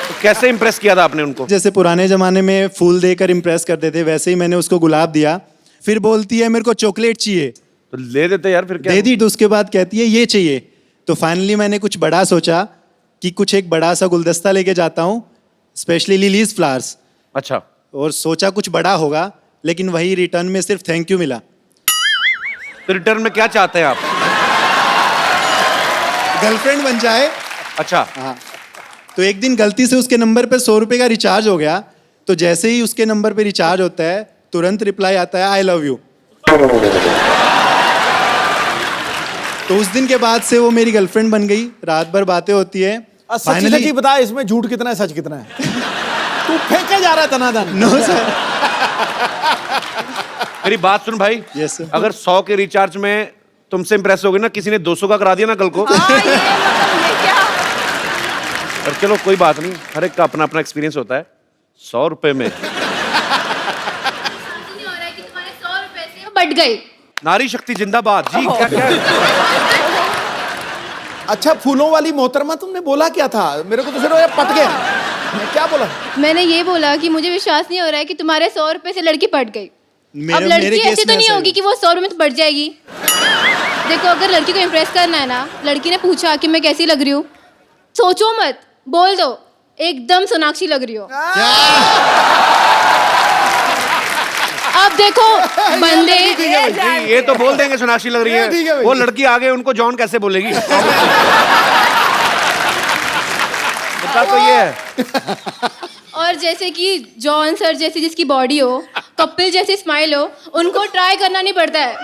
तो कैसे इंप्रेस किया था आपने उनको? जैसे पुराने जमाने में फूल देकर इंप्रेस करते थे, वैसे ही मैंने उसको गुलाब दिया। फिर बोलती है मेरे को चॉकलेट चाहिए, तो ले देते यार। फिर क्या दे दी, तो उसके बाद कहती है ये चाहिए। तो फाइनली मैंने कुछ बड़ा सोचा कि कुछ एक बड़ा सा गुलदस्ता लेके जाता हूँ, स्पेशली लिलीज फ्लावर्स। अच्छा। और सोचा कुछ बड़ा होगा, लेकिन वही रिटर्न में सिर्फ थैंक यू मिला। तो रिटर्न में क्या चाहते हैं आप? गर्लफ्रेंड बन जाए। अच्छा। हाँ। तो एक दिन गलती से उसके नंबर पे 100 रुपए का रिचार्ज हो गया। तो जैसे ही उसके नंबर पे रिचार्ज होता है, तुरंत रिप्लाई आता है आई लव यू। तो उस दिन के बाद से वो मेरी गर्लफ्रेंड बन गई। रात भर बातें होती है। सच्ची बता, इसमें झूठ कितना है, सच कितना है? तू फेंके जा रहा है तनादन। No sir. मेरी बात सुन भाई। Yes sir. अगर 100 के रिचार्ज में तुमसे इंप्रेस हो गई ना, किसी ने 200 का करा दिया ना कल को। ये क्या? पर चलो कोई बात नहीं, हर एक का अपना अपना एक्सपीरियंस होता है। 100 रुपए में बढ़ गई। नारी शक्ति जिंदाबाद जी। क्या क्या? अच्छा, फूलों वाली मोहतरमा, तुमने बोला क्या था? मेरे को तो सिर्फ पट गया। मैं क्या बोला? मैंने ये बोला कि मुझे विश्वास नहीं हो रहा है कि तुम्हारे 100 रुपए से लड़की पट गई। अब लड़की ऐसी तो नहीं होगी कि वो 100 रुपए में तो बढ़ जाएगी। देखो, अगर लड़की को इम्प्रेस करना है ना, लड़की ने पूछा कि मैं कैसी लग रही हूँ, सोचो मत, बोल दो एकदम सोनाक्षी लग रही हो। अब देखो बंदे ये तो बोल देंगे सोनाक्षी लग रही है। वो लड़की आगे उनको जॉन कैसे बोलेगी? बता तो ये है। और जैसे कि जॉन सर जैसी जिसकी बॉडी हो, कपिल जैसी स्माइल हो, उनको ट्राई करना नहीं पड़ता है।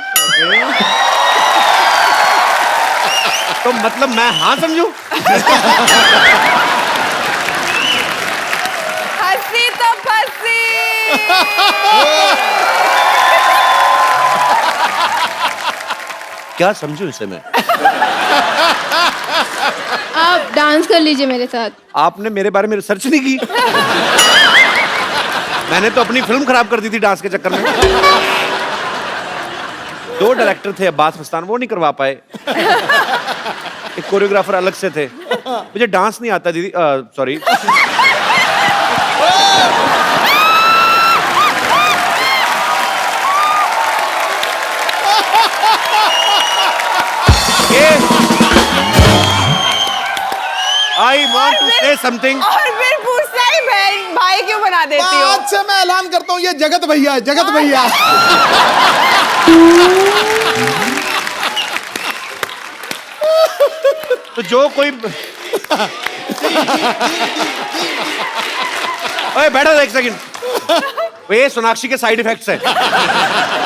तो मतलब मैं हाँ समझू? हंसी तो फंसी। क्या समझूं इसे मैं? आप डांस कर लीजिए मेरे साथ। आपने मेरे बारे में रिसर्च नहीं की? मैंने तो अपनी फिल्म खराब कर दी थी डांस के चक्कर में। 2 डायरेक्टर थे अब्बास मस्तान, वो नहीं करवा पाए। एक कोरियोग्राफर अलग से थे। मुझे डांस नहीं आता दीदी, sorry. I want to say something. और फिर पूछता है बहन भाई क्यों बना देती हो? आज से मैं ऐलान करता हूँ, ये जगत भैया है, जगत भैया। तो जो कोई ओए बैठो एक सेकंड। ये सोनाक्षी के साइड इफेक्ट्स हैं।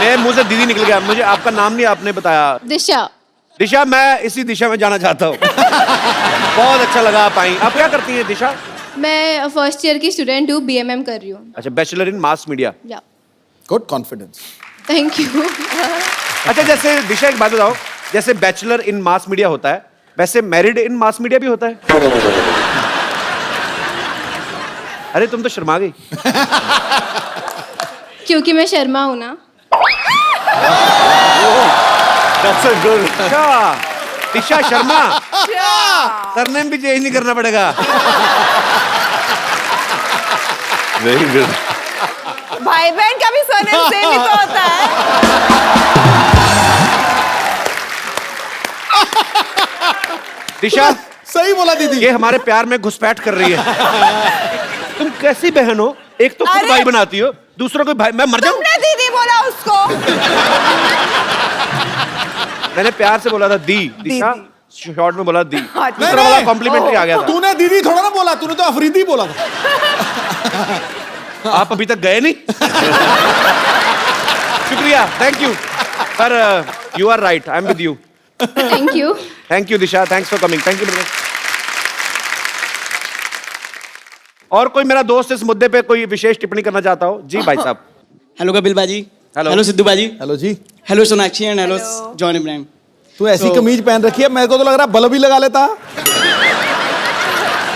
मेरे मुंह से दीदी निकल गया। मुझे आपका नाम नहीं आपने बताया। दिशा। दिशा, मैं इसी दिशा में जाना चाहता हूँ। बहुत अच्छा लगा आप आई। आप क्या करती हैं दिशा? मैं फर्स्ट ईयर की स्टूडेंट हूँ, BMM कर रही हूँ। अच्छा, बैचलर इन मास मीडिया। या गुड कॉन्फिडेंस। Thank you. अच्छा, जैसे दिशा एक बात बताओ, जैसे बैचलर इन मास मीडिया होता है, वैसे मैरिड इन मास मीडिया भी होता है? अरे तुम तो शर्मा गई। क्योंकि मैं शर्मा हूँ ना। That's a good. अच्छा, दिशा शर्मा। सरनेम भी चेंज नहीं करना पड़ेगा। Very good. भाई बहन का भी सरनेम सेम ही तो होता है। दिशा, सही बोला दीदी। ये हमारे प्यार में घुसपैठ कर रही है। तुम कैसी बहन हो? एक तो खुद अरे! भाई बनाती हो, दूसरा कोई भाई। मैं मर जाऊं? तुमने दीदी बोला उसको। मैंने प्यार से बोला था दी। दिशा शॉर्ट में बोला दी। नहीं, दूसरा वाला कॉम्प्लीमेंट्री आ गया था। तूने दीदी थोड़ा ना बोला, तूने तो अफरीदी बोला था। आप अभी तक गए नहीं? शुक्रिया, थैंक यू। पर you are right, I am with you. Thank you. Thank you Disha, thanks for coming. Thank you. और कोई मेरा दोस्त इस मुद्दे पे कोई विशेष टिप्पणी करना चाहता हो? जी भाई साहब। हेलो कपिल बाजी। Hello. Hello Sidhu paaji. Hello जी। Hello Sonakshi and hello John Ibrahim. तू ऐसी कमीज पहन रखी है, मेरे को तो लग रहा है बल्ब ही लगा लेता।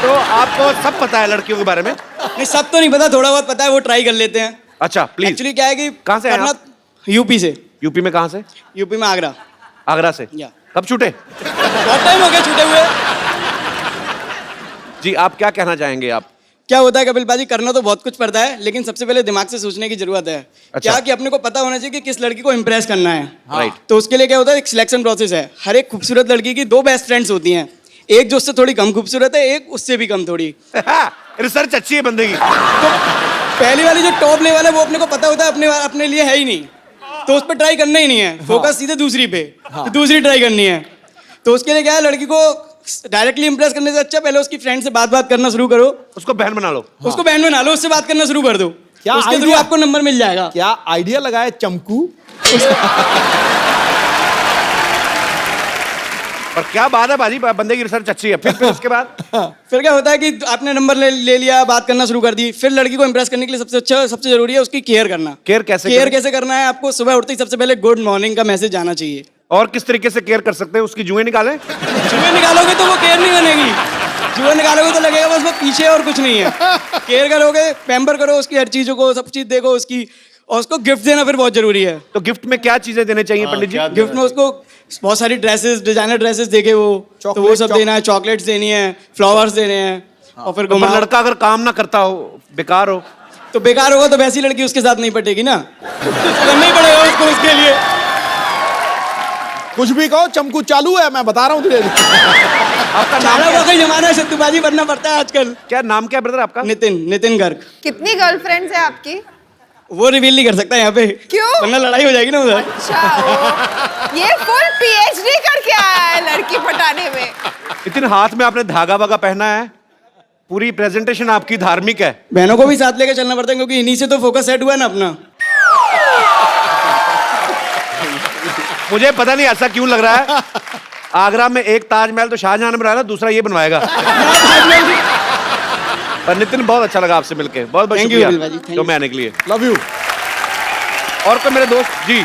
तो आपको सब पता है लड़कियों के बारे में? नहीं, सब तो नहीं पता, थोड़ा बहुत पता है, वो ट्राई कर लेते हैं। अच्छा प्लीज। एक्चुअली क्या है कि कहाँ से हैं करना आप? यूपी से। यूपी में कहाँ से? यूपी में आगरा। आगरा से। या। कब छूटे? बहुत टाइम हो गया छूटे हुए। जी आप क्या कहना चाहेंगे? आप क्या होता है कपिल बाजी, करना तो बहुत कुछ पड़ता है, लेकिन सबसे पहले दिमाग से सोचने की जरूरत है। अच्छा। क्या कि अपने को पता होना चाहिए कि किस लड़की को इम्प्रेस करना है। राइट। तो उसके लिए क्या होता है, एक सिलेक्शन प्रोसेस है। हर एक खूबसूरत लड़की की 2 बेस्ट फ्रेंड्स होती हैं, एक जो उससे थोड़ी कम खूबसूरत है, एक उससे भी कम थोड़ी। रिसर्च अच्छी है बंदे की। तो पहली वाली जो टॉप लेवल है वो अपने को पता होता है अपने लिए है ही नहीं, तो उस पर ट्राई करना ही नहीं है। फोकस सीधे दूसरी पे, तो दूसरी ट्राई करनी है। तो उसके लिए क्या है, लड़की को डायरेक्टली इंप्रेस करने से अच्छा पहले उसकी फ्रेंड से बात करना शुरू करो। उसको बहन बना लो। उसको बहन बना लो, उससे बात करना शुरू कर दो। क्या उसके थ्रू idea? आपको नंबर मिल जाएगा। क्या आइडिया लगाया चमकू। पर क्या बात है बाजी, बंदे की रिसर्च अच्छी है। फिर उसके बाद फिर क्या होता है कि आपने नंबर ले लिया, बात करना शुरू कर दी। फिर लड़की को इंप्रेस करने के लिए सबसे जरूरी है उसकी केयर करना। केयर कैसे केयर करें? कैसे करना है? आपको सुबह उठते ही सबसे पहले गुड मॉर्निंग का मैसेज आना चाहिए। और किस तरीके से केयर कर सकते हैं? उसकी जुएं निकालें? जुए निकालोगे तो वो केयर नहीं बनेगी। जुए निकालोगे तो लगेगा बस वो पीछे, और कुछ नहीं है। केयर करोगे, पैम्पर करो उसकी हर चीजों को, सब चीज देखो उसकी, और उसको गिफ्ट देना फिर बहुत जरूरी है। तो गिफ्ट में क्या चीजें देने चाहिए पंडित जी? गिफ्ट में उसको बहुत सारी ड्रेसेस, डिजाइनर ड्रेसेस देखे वो, तो वो सब देना है। चॉकलेट्स देनी है, फ्लावर्स देने हैं, और फिर तो लड़का अगर काम ना करता हो, बेकार हो, तो बेकार होगा, तो वैसी लड़की उसके साथ नहीं पटेगी ना, करना ही पड़ेगा उसको उसके लिए। कुछ भी कहो, चमकू चालू है, मैं बता रहा हूँ तुझे। आपका नाम चारा क्या? वाकई जमाना है, सत्तूबाजी बनना पड़ता है आजकल। क्या नाम क्या ब्रदर आपका? नितिन गर्ग। कितनी गर्लफ्रेंड्स है आपकी? वो रिवील नहीं कर सकता यहाँ पे। क्यों? वरना लड़ाई हो जाएगी ना उधर। अच्छा, ये फुल PhD करके आया है लड़की पटाने में। इतने हाथ में आपने धागा वागा पहना है, पूरी प्रेजेंटेशन आपकी धार्मिक है। बहनों को भी साथ लेकर चलना पड़ता है, क्योंकि इन्हीं से तो फोकस सेट हुआ है ना अपना। मुझे पता नहीं ऐसा क्यों लग रहा है। आगरा में एक ताजमहल तो शाहजहां ने बनाया, दूसरा ये बनवाएगा। पर नितिन बहुत अच्छा लगा आपसे मिलके, बहुत बहुत शुक्रिया जो मैं आने के लिए। Love you. और कोई मेरे दोस्त जी,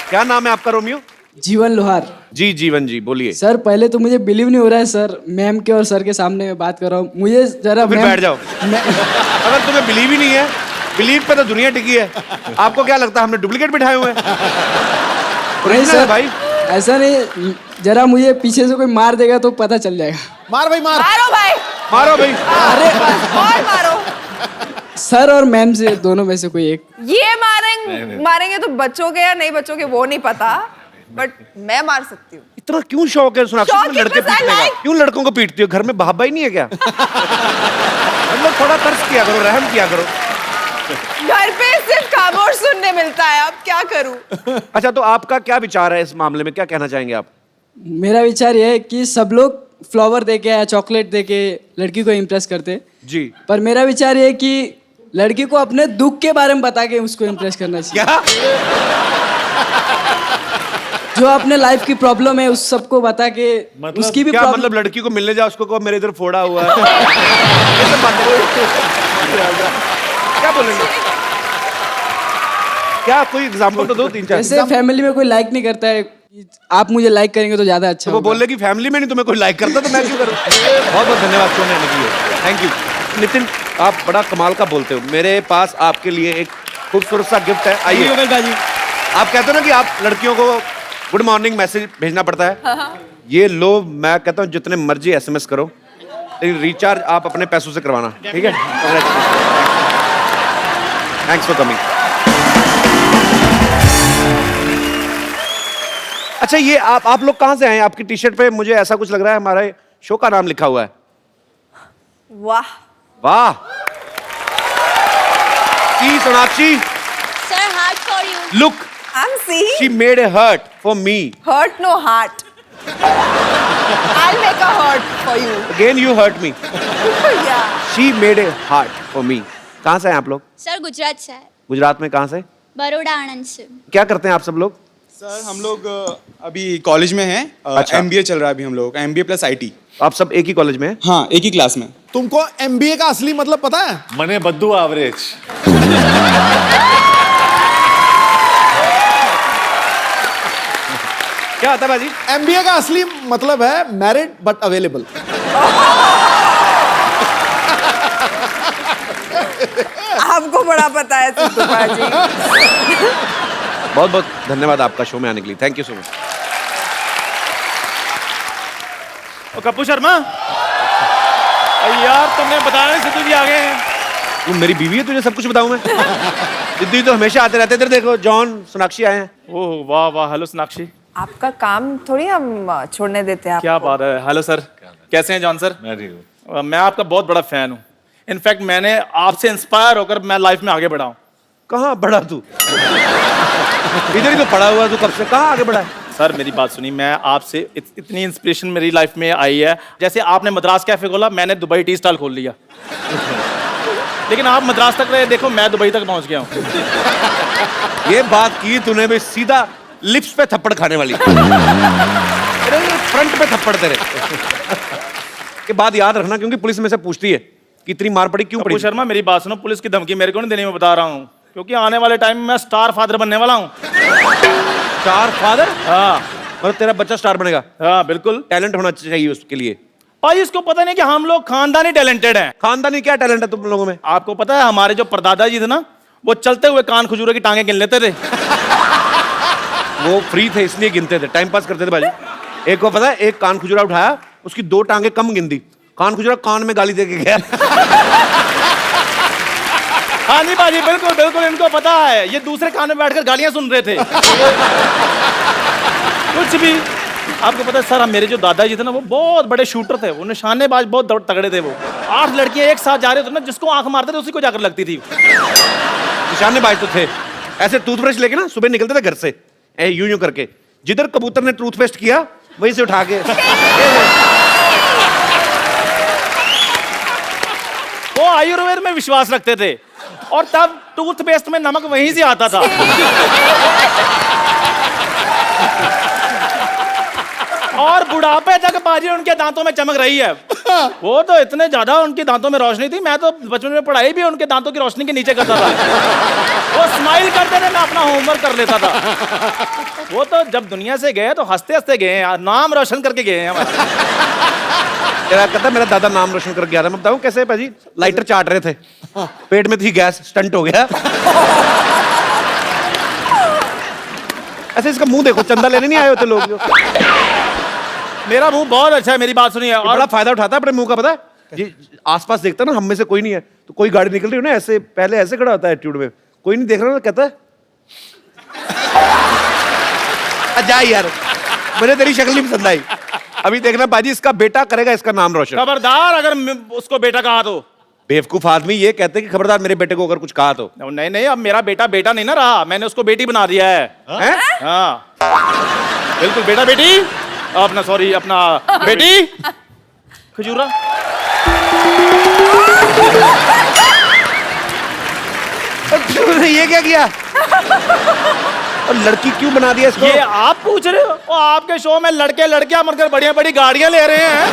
क्या नाम है आपका? रोमियो। जीवन लोहार। जी जीवन जी बोलिए। सर पहले तो मुझे बिलीव नहीं हो रहा है सर, मैम के और सर के सामने मैं बात कर रहा हूँ, मुझे जरा फिर बैठ जाओ। अगर तुम्हें बिलीव ही नहीं है, बिलीव पे तो दुनिया टिकी है, आपको क्या लगता है हमने डुप्लीकेट बिठाए हुए हैं? नहीं सर भाई ऐसा नहीं, जरा मुझे पीछे से कोई मार देगा तो पता चल जाएगा। मार भाई मार। मारो भाई, मारो भाई। अरे और मारो। सर और मैम से दोनों में से कोई एक। ये मारेंगे तो बचोगे या नहीं बचोगे वो नहीं पता, बट मैं मार सकती हूँ। इतना क्यों शौक है सोनाक्षी शौक तुम्हें लड़के है, बस I पीटने का? like- क्यों लड़कों को पीटती हो? घर में बाबा ही नहीं है क्या? हम लोग थोड़ा तर्स किया करो, रहम किया करो। घर पे सिर्फ खामोश सुनने मिलता है, अब क्या करूँ? अच्छा तो आपका क्या विचार है इस मामले में, क्या कहना चाहेंगे आप? मेरा विचार ये है कि सब लोग फ्लावर देके या चॉकलेट देके लड़की को इम्प्रेस करते, जी पर मेरा विचार ये है कि लड़की को अपने दुख के बारे में बता के उसको इम्प्रेस करना चाहिए। क्या? जो अपने लाइफ की प्रॉब्लम है उस सबको बता के उसकी भी क्या प्रॉब्लम। मतलब लड़की को मिलने जाओ उसको कहो मेरे इधर फोड़ा हुआ है? कैसे बात करो? क्या बोलेंगे? क्या कोई एग्जांपल तो दो, 3-4। जैसे फैमिली में कोई लाइक नहीं करता है, आप मुझे लाइक करेंगे तो ज्यादा अच्छा तो वो होगा। बोल रहे कि फैमिली में नहीं तुम्हें कोई लाइक करता तो मैं क्यों करूं? बहुत बहुत धन्यवाद शो में आने के लिए, थैंक यू। नितिन आप बड़ा कमाल का बोलते हो, मेरे पास आपके लिए एक खूबसूरत सा गिफ्ट है, आइए। आप कहते हो ना कि आप लड़कियों को गुड मॉर्निंग मैसेज भेजना पड़ता है, ये लो मैं कहता हूँ जितने मर्जी SMS करो, लेकिन रिचार्ज आप अपने पैसों से करवाना, ठीक है? Thanks for coming. अच्छा ये आप लोग कहाँ से आए? आपकी टी शर्ट पे मुझे ऐसा कुछ लग रहा है हमारे शो का नाम लिखा हुआ है। वाह वाह। See Sonakshi, sir heart for you. look, I'm seeing she made a heart for me. hurt no heart. I'll make a heart for you. Again you hurt me. Yeah. She made a heart for me. कहाँ से हैं आप लोग? सर गुजरात से है, गुजरात में कहाँ से? बड़ौदा आनंद से। क्या करते हैं आप सब लोग? सर हम लोग अभी कॉलेज में हैं, अच्छा। MBA चल रहा है अभी हम लोग, MBA प्लस IT। आप सब एक ही कॉलेज में हैं? हाँ एक ही क्लास में। तुमको MBA का असली मतलब पता है? मने बद्दू एवरेज। क्या आता है बाजी? MBA का असली मतलब है मैरिड बट अवेलेबल। आपको बड़ा पता है सिद्धू जी। बहुत बहुत धन्यवाद आपका शो में आने के लिए, thank you so much. Kappu Sharma यार तुमने बताया नहीं सिद्धू जी आ गए हैं। तू मेरी बीवी है, तुझे सब कुछ बताऊं मैं? सिद्धू तो हमेशा आते रहते। इधर देखो जॉन सोनाक्षी आए हैं। ओह वाह वाह, हेलो सोनाक्षी। आपका काम थोड़ी हम छोड़ने देते हैं क्या बात है। हेलो सर, कैसे हैं जॉन सर? मैं ठीक हूँ। मैं आपका बहुत बड़ा फैन हूँ। इनफैक्ट मैंने आपसे इंस्पायर होकर मैं लाइफ में आगे बढ़ा हूँ। कहाँ बढ़ा तू? इधर ही तो पड़ा हुआ तू, कब से कहाँ आगे बढ़ा है? सर मेरी बात सुनिए, मैं आपसे इतनी इंस्पिरेशन मेरी लाइफ में आई है, जैसे आपने मद्रास कैफे खोला, मैंने दुबई टी स्टॉल खोल लिया। लेकिन आप मद्रास तक रहे, देखो मैं दुबई तक पहुंच गया हूँ। ये बात की तूने भी सीधा लिप्स पे थप्पड़ खाने वाली। फ्रंट पे थप्पड़ तेरे के बाद याद रखना, क्योंकि पुलिस में से पूछती है कि इतनी मार पड़ी क्यों पड़ी। कपूर शर्मा मेरी बात सुनो, पुलिस की धमकी मेरे को नहीं देने में बता रहा हूँ, क्योंकि आने वाले टाइम में मैं स्टार फादर बनने वाला हूँ। Star father? हाँ मतलब तेरा बच्चा स्टार बनेगा? हाँ बिल्कुल। टैलेंट होना चाहिए उसके लिए। भाई इसको पता नहीं कि हम लोग खानदानी टैलेंटेड हैं। खानदानी क्या टैलेंट है तुम लोगों में? आपको पता है हमारे जो परदादा जी थे ना, वो चलते हुए कान खजूरे की टांगे गिन लेते थे। वो फ्री थे इसलिए गिनते थे, टाइम पास करते थे बाजी। एक को पता है, एक कान खुजरा उठाया, उसकी 2 टांगे कम गिन दी, कान खुजरा कान में गाली दे के गया। हाँ जी बाजी, बिल्कुल बिल्कुल, इनको पता है। ये दूसरे कान में बैठकर गालियां सुन रहे थे। कुछ भी। आपको पता है सर, मेरे जो दादाजी थे ना, वो बहुत बड़े शूटर थे, वो निशानेबाज बहुत तगड़े थे। वो 8 लड़कियां एक साथ जा रहे थे ना, जिसको आंख मारते थे उसी को जाकर लगती थी। निशानेबाज तो थे, ऐसे टूथब्रश लेके ना सुबह निकलते थे घर से, यूं यूं करके, जिधर कबूतर ने टूथपेस्ट किया वहीं से उठा के। वो आयुर्वेद में विश्वास रखते थे, और तब टूथपेस्ट में नमक वहीं से आता था। और बुढ़ापे तक बाजी उनके दांतों में चमक रही है। वो तो इतने ज्यादा उनके दांतों में रोशनी थी, मैं तो बचपन में पढ़ाई भी उनके दांतों की रोशनी के नीचे करता था। वो स्माइल करते थे, मैं अपना होमवर्क कर लेता था। वो तो जब दुनिया से गए तो हंसते हंसते गए हैं, नाम रोशन करके गए हैं हमारा। कहता मेरा दादा नाम रोशन करके गया था। मैं बताऊं कैसे भाजी? लाइटर चाट रहे थे, पेट में थी गैस, स्टंट हो गया। ऐसे इसका मुंह देखो, चंदा लेने नहीं आए होते लोग। मेरा मुंह बहुत अच्छा है, मेरी बात सुनिए। और बड़ा फायदा उठाता है अपने मुंह का, पता है? ये आसपास देखता ना, हम में से कोई नहीं है, तो कोई गाड़ी निकल रही हो ना, ऐसे पहले ऐसे खड़ा होता है एटीट्यूड में, कोई नहीं देख रहा ना, कहता है जा यार, मुझे तेरी शक्ल नहीं पसंद आई। अभी देखना बाजी, इसका बेटा करेगा इसका नाम रोशन। खबरदार अगर उसको बेटा कहा तो। बेवकूफ आदमी ये कहते हैं कि खबरदार मेरे बेटे को अगर कुछ कहा तो। नहीं नहीं, अब मेरा बेटा बेटा नहीं ना रहा, मैंने उसको बेटी बना दिया है। हाँ बिल्कुल, बेटा बेटी अपना, सॉरी अपना बेटी खजूरा। ये क्या किया? और लड़की क्यों बना दिया इसको? ये आप पूछ रहे हो? और आपके शो में लड़के लड़कियां मरकर बढ़िया बड़ी गाड़ियां ले रहे हैं।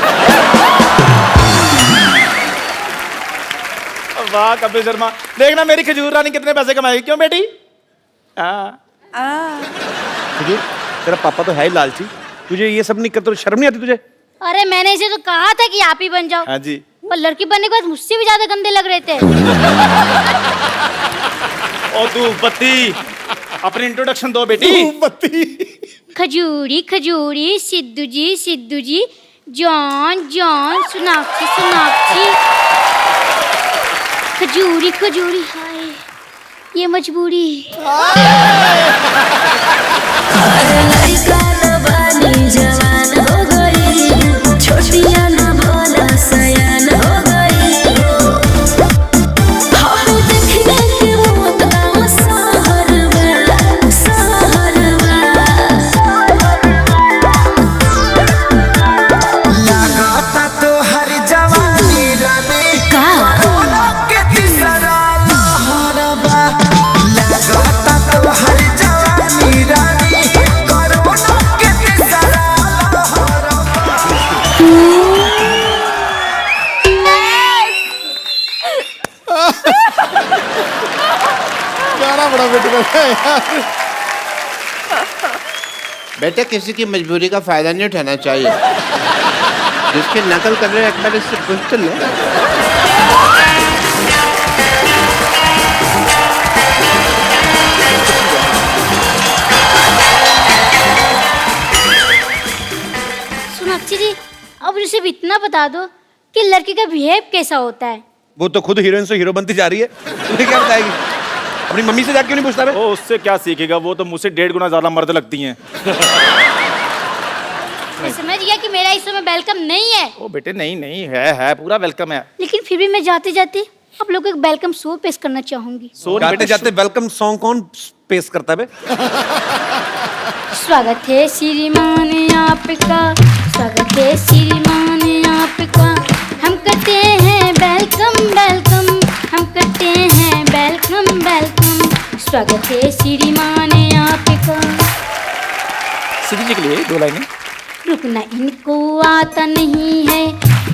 वाह कपिल शर्मा, देखना मेरी खजूर रानी कितने पैसे कमाएगी। क्यों बेटी? खजूर, तेरा पापा तो है ही लालची, तुझे ये सब नहीं करते, शर्म नहीं आती तुझे? अरे मैंने इसे तो कहा था कि आप ही बन जाओ। हाँ जी। पर लड़की बनने के बाद मुझसे भी ज्यादा गंदे लग रहे थे। ओ तू बत्ती, अपनी इंट्रोडक्शन दो बेटी। बत्ती। खजूरी खजूरी, सिद्धू जी, जॉन जॉन, सोनाक्षी सोनाक्षी। खजूरी खजूरी, हाय ये मजबूरी। बेटे किसी की मजबूरी का फायदा नहीं उठाना चाहिए। जिसकी नकल कर रहे एक बार इससे पूछ ले। सोनाक्षी जी, अब उसे भी इतना बता दो कि लड़की का बिहेव कैसा होता है। वो तो खुद हीरोइन से हीरो बनती जा रही है, तुझे क्या बताएगी? अपनी मम्मी से जाके नहीं पूछता? वो उससे क्या सीखेगा, वो तो मुझसे 1.5 गुना ज्यादा मर्द लगती हैं। मैं समझ गया कि मेरा इस समय वेलकम नहीं है। ओ बेटे नहीं नहीं है पूरा वेलकम है। लेकिन फिर भी मैं जाते जाते आप लोगों को एक वेलकम सो पेश करना चाहूंगी। जाते जाते वेलकम सॉन्ग कौन पेश करता है? स्वागत है श्रीमान आपका, स्वागत है श्रीमान आपका, हम करते हैं वेलकम वेलकम, हम करते हैं वेलकम वेलकम, स्वागत है श्रीमान आपका। सीधी जी के लिए 2 लाइनें। रुकना इनको आता नहीं है,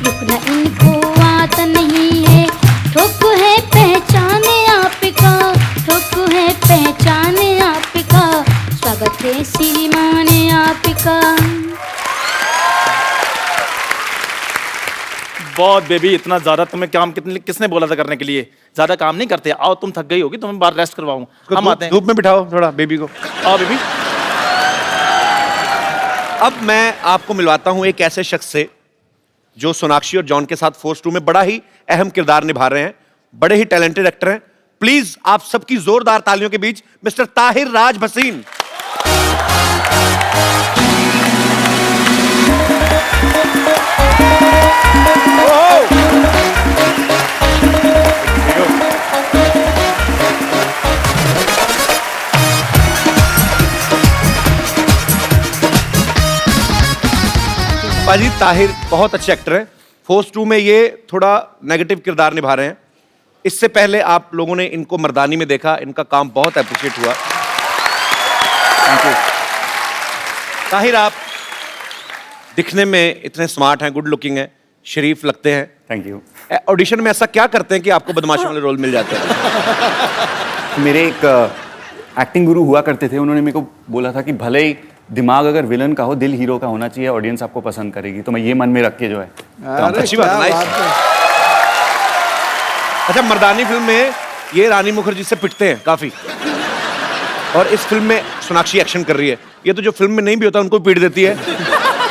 रुकना इनको आता नहीं है, ठोक है पहचाने आपका, ठोक है पहचाने आपका, स्वागत है श्रीमान आपका। बहुत बेबी, इतना ज्यादा तुम्हें काम किसने बोला था करने के लिए? ज्यादा काम नहीं करते। आओ, तुम थक गई होगी, तुम्हें बाहर रेस्ट करवाऊं। हम आते हैं। धूप में बिठाओ थोड़ा बेबी को। आओ बेबी। अब मैं आपको मिलवाता हूं एक ऐसे शख्स से जो सोनाक्षी और जॉन के साथ फोर्स 2 में बड़ा ही अहम किरदार निभा रहे हैं, बड़े ही टैलेंटेड एक्टर हैं। प्लीज आप सबकी जोरदार तालियों के बीच मिस्टर ताहिर राज भसीन। पाजी, ताहिर बहुत अच्छे एक्टर हैं। फोर्स 2 में ये थोड़ा नेगेटिव किरदार निभा रहे हैं। इससे पहले आप लोगों ने इनको मर्दानी में देखा, इनका काम बहुत अप्रिशिएट हुआ। Thank you. ताहिर, आप दिखने में इतने स्मार्ट हैं, गुड लुकिंग है, शरीफ लगते हैं। Thank you. ऑडिशन में ऐसा क्या करते हैं कि आपको बदमाशों वाले रोल मिल जाते हैं? मेरे एक एक्टिंग गुरु हुआ करते थे, उन्होंने मेरे को बोला था कि भले ही दिमाग अगर विलन का हो, दिल हीरो का होना चाहिए, ऑडियंस आपको पसंद करेगी। तो मैं ये मन में रख के जो है अच्छी बात है। अच्छा, मर्दानी फिल्म में ये रानी मुखर्जी से पिटते हैं काफी, और इस फिल्म में सोनाक्षी एक्शन कर रही है। ये तो जो फिल्म में नहीं भी होता उनको पीट देती है।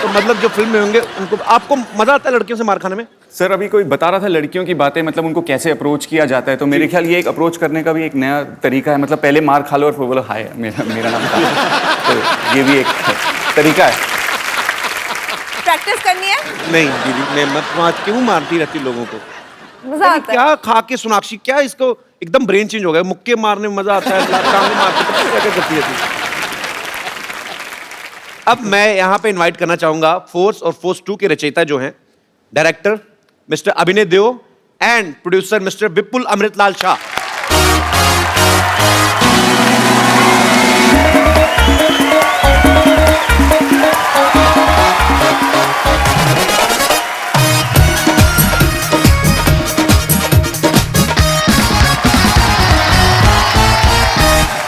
तो मतलब जो फिल्म में होंगे उनको, आपको मजा आता है लड़कियों से मार खाने में? सर अभी कोई बता रहा था लड़कियों की बातें, मतलब उनको कैसे अप्रोच किया जाता है, तो मेरे ख्याल ये एक अप्रोच करने का भी एक नया तरीका है। मतलब पहले मार खा लो और फिर बोलो हाय मेरा नाम था। तो ये भी एक तरीका है। प्रैक्टिस करनी है? नहीं दीदी, मैं क्यों मारती रहती लोगों को? मजा आता है। क्या खा के सोनाक्षी, क्या इसको एकदम ब्रेन चेंज हो गया? मुक्के मारने में मजा आता है, टांगे मारते क्या क्या करती है। अब मैं यहाँ पे इनवाइट करना चाहूंगा फोर्स और फोर्स 2 के रचयिता जो हैं, डायरेक्टर मिस्टर अभिनय देओ एंड प्रोड्यूसर मिस्टर विपुल अमृतलाल शाह।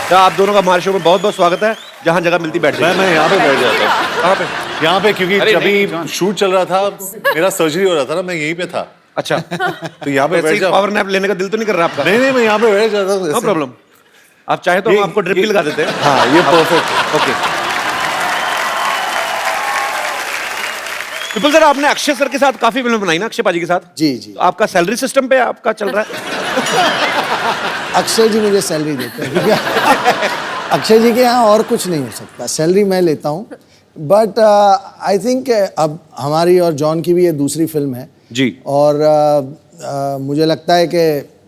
तो आप दोनों का हमारे शो में बहुत बहुत स्वागत है। जहां जगह मिलती बैठ जाइए। मैं यहाँ पे बैठ जाता हूँ। कहाँ पे? यहाँ पे, क्योंकि अभी शूट चल रहा था, मेरा सर्जरी हो रहा था ना, मैं यहीं पे था। अच्छा, तो यहाँ पे बैठ जाओ। पावर नैप लेने का दिल तो नहीं कर रहा आपका? नहीं, मैं यहाँ पे बैठ जाता हूँ। नो प्रॉब्लम, आप चाहे तो हम आपको ड्रिप भी लगा देते हैं। हाँ, ये परफेक्ट है। ओके। विपुल सर, आपने अक्षय सर के साथ काफी फिल्म बनाई ना, अक्षय पाजी के साथ? जी जी। तो आपका सैलरी सिस्टम पे आपका चल रहा है? अक्षय जी मुझे सैलरी देते हैं। अक्षय जी के यहाँ और कुछ नहीं हो सकता, सैलरी मैं लेता हूँ। बट आई थिंक अब हमारी और जॉन की भी ये दूसरी फिल्म है जी, और मुझे लगता है कि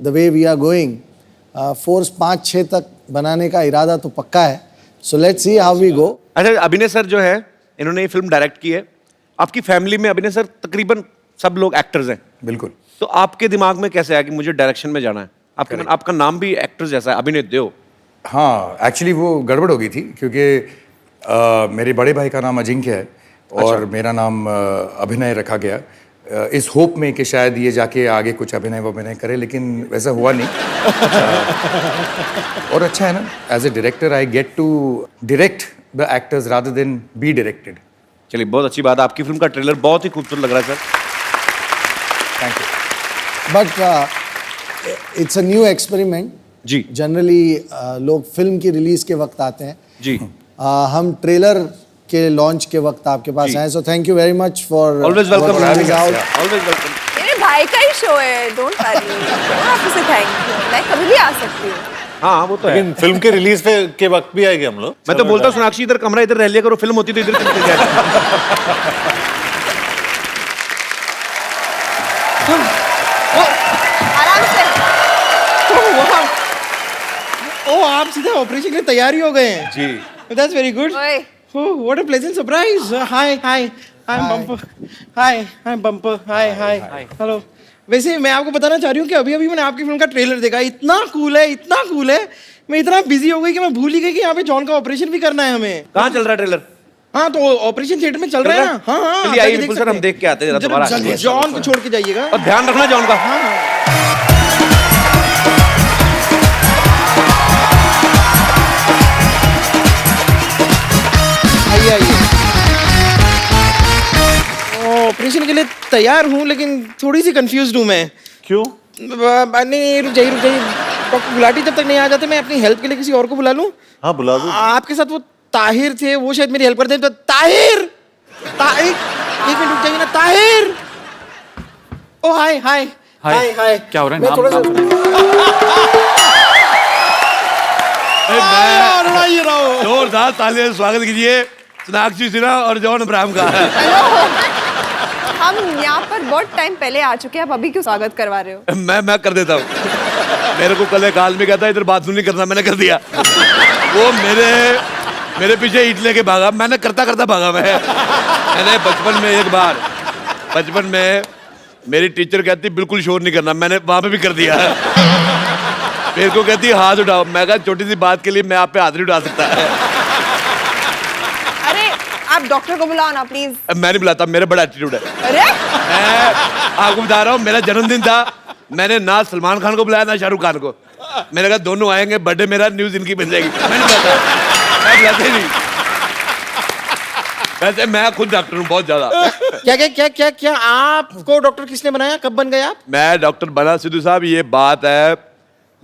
the way we are going, force 5-6 तक बनाने का इरादा तो पक्का है। So let's see how we go. अच्छा, अभिनय सर जो है, इन्होंने ये फिल्म डायरेक्ट की है। आपकी फैमिली में अभिनय सर तकरीबन सब लोग एक्टर्स हैं। बिल्कुल। तो आपके दिमाग में कैसे आया कि मुझे डायरेक्शन में जाना है? आपका नाम भी एक्टर जैसा है, अभिनय देओ। हाँ, एक्चुअली वो गड़बड़ हो गई थी, क्योंकि मेरे बड़े भाई का नाम अजिंक्य है और मेरा नाम अभिनय रखा गया, इस होप में कि शायद ये जाके आगे कुछ अभिनय करे, लेकिन वैसा हुआ नहीं। और अच्छा है ना, as a director I get to direct the actors rather than be directed. चलिए, बहुत अच्छी बात है। आपकी फिल्म का ट्रेलर बहुत ही खूबसूरत लग रहा है sir. Thank you. But it's a new experiment. जी। जनरली लोग फिल्म की रिलीज के वक्त आते हैं जी। हम ट्रेलर के लॉन्च के वक्त आपके पास आए, so thank you very much for always welcome. Always welcome. मेरे भाई का ही शो है, डोंट वरी। आपसे थैंक यू, मैं कभी भी आ सकती हूँ। हाँ, वो तो है। लेकिन फिल्म के रिलीज के वक्त भी आएंगे हम लोग। मैं तो बोलता हूँ सोनाक्षी इधर कमरा इधर रह लिया करो, फिल्म होती तो इधर चल के जाए। आराम से। ओ, आप सीधा ऑपरेशन के लिए तैयार ही हो गए हैं? जी। That's very good. Oh, what a pleasant surprise. Hi, I'm Bumper. Hi, Bumper. Hi. Hello. वैसे मैं आपको बताना चाह रही हूँ कि अभी मैंने आपकी फिल्म का ट्रेलर देखा, इतना कूल है। मैं इतना बिजी हो गई कि मैं भूल ही गई कि यहाँ पे जॉन का ऑपरेशन भी करना है हमें। कहाँ चल रहा है ट्रेलर? हाँ, तो ऑपरेशन थिएटर में चल रहा है ना। हाँ, चलिए आइए विपुल सर, हम देख के आते हैं दोबारा। जॉन को छोड़ के जाइएगा और ध्यान रखना जॉन का। हाँ। आइए। ऑपरेशन के लिए तैयार हूँ, लेकिन थोड़ी सी कंफ्यूज्ड हूँ मैं। क्यों? नहीं, रुक जाइए। डॉक्टर गुलाटी जब तक नहीं आ जाते, मैं अपनी हेल्प के लिए किसी और को बुला लूँ? हाँ, बुला दो। आपके साथ वो ताहिर थे, वो शायद मेरी हेल्प करते हैं। तो ताहिर, एक मिनट रुक जाइए ना। ताहिर, ओ हाय। क्या हो रहा है? जोरदार तालियां स्वागत कीजिए सोनाक्षी सिन्हा और जॉन अब्राहम का। हम यहाँ पर बहुत टाइम पहले आ चुके हैं, आप अभी क्यों स्वागत करवा रहे हो? मैं कर देता हूँ। मेरे को कल एक आदमी कहता इधर बाथरूम नहीं करना, मैंने कर दिया। वो मेरे पीछे ईंट लेके भागा, मैंने करता भागा। मैंने बचपन में मेरी टीचर कहती बिल्कुल शोर नहीं करना, मैंने वहां पे भी कर दिया। मेरे को कहती हाथ उठाओ, मैं कहा छोटी सी बात के लिए मैं आप पे हाथ नहीं उठा सकता। अरे आप डॉक्टर को बुलाओ ना प्लीज। मैं नहीं बुलाता, मेरा बड़ा एटीट्यूड है। अरे मैं आपको बता रहा हूँ, मेरा जन्मदिन था, मैंने ना सलमान खान को बुलाया ना शाहरुख खान को। मैंने कहा दोनों आएंगे, बर्थडे मेरा, न्यूज इनकी बन जाएगी। मैं नहीं बुलाता, मैं बुलाते ही नहीं। वैसे मैं खुद डॉक्टर हूँ बहुत ज्यादा। क्या क्या क्या क्या क्या आपको डॉक्टर किसने बनाया, कब बन गए आप? मैं डॉक्टर बना सिद्धू साहब, ये बात है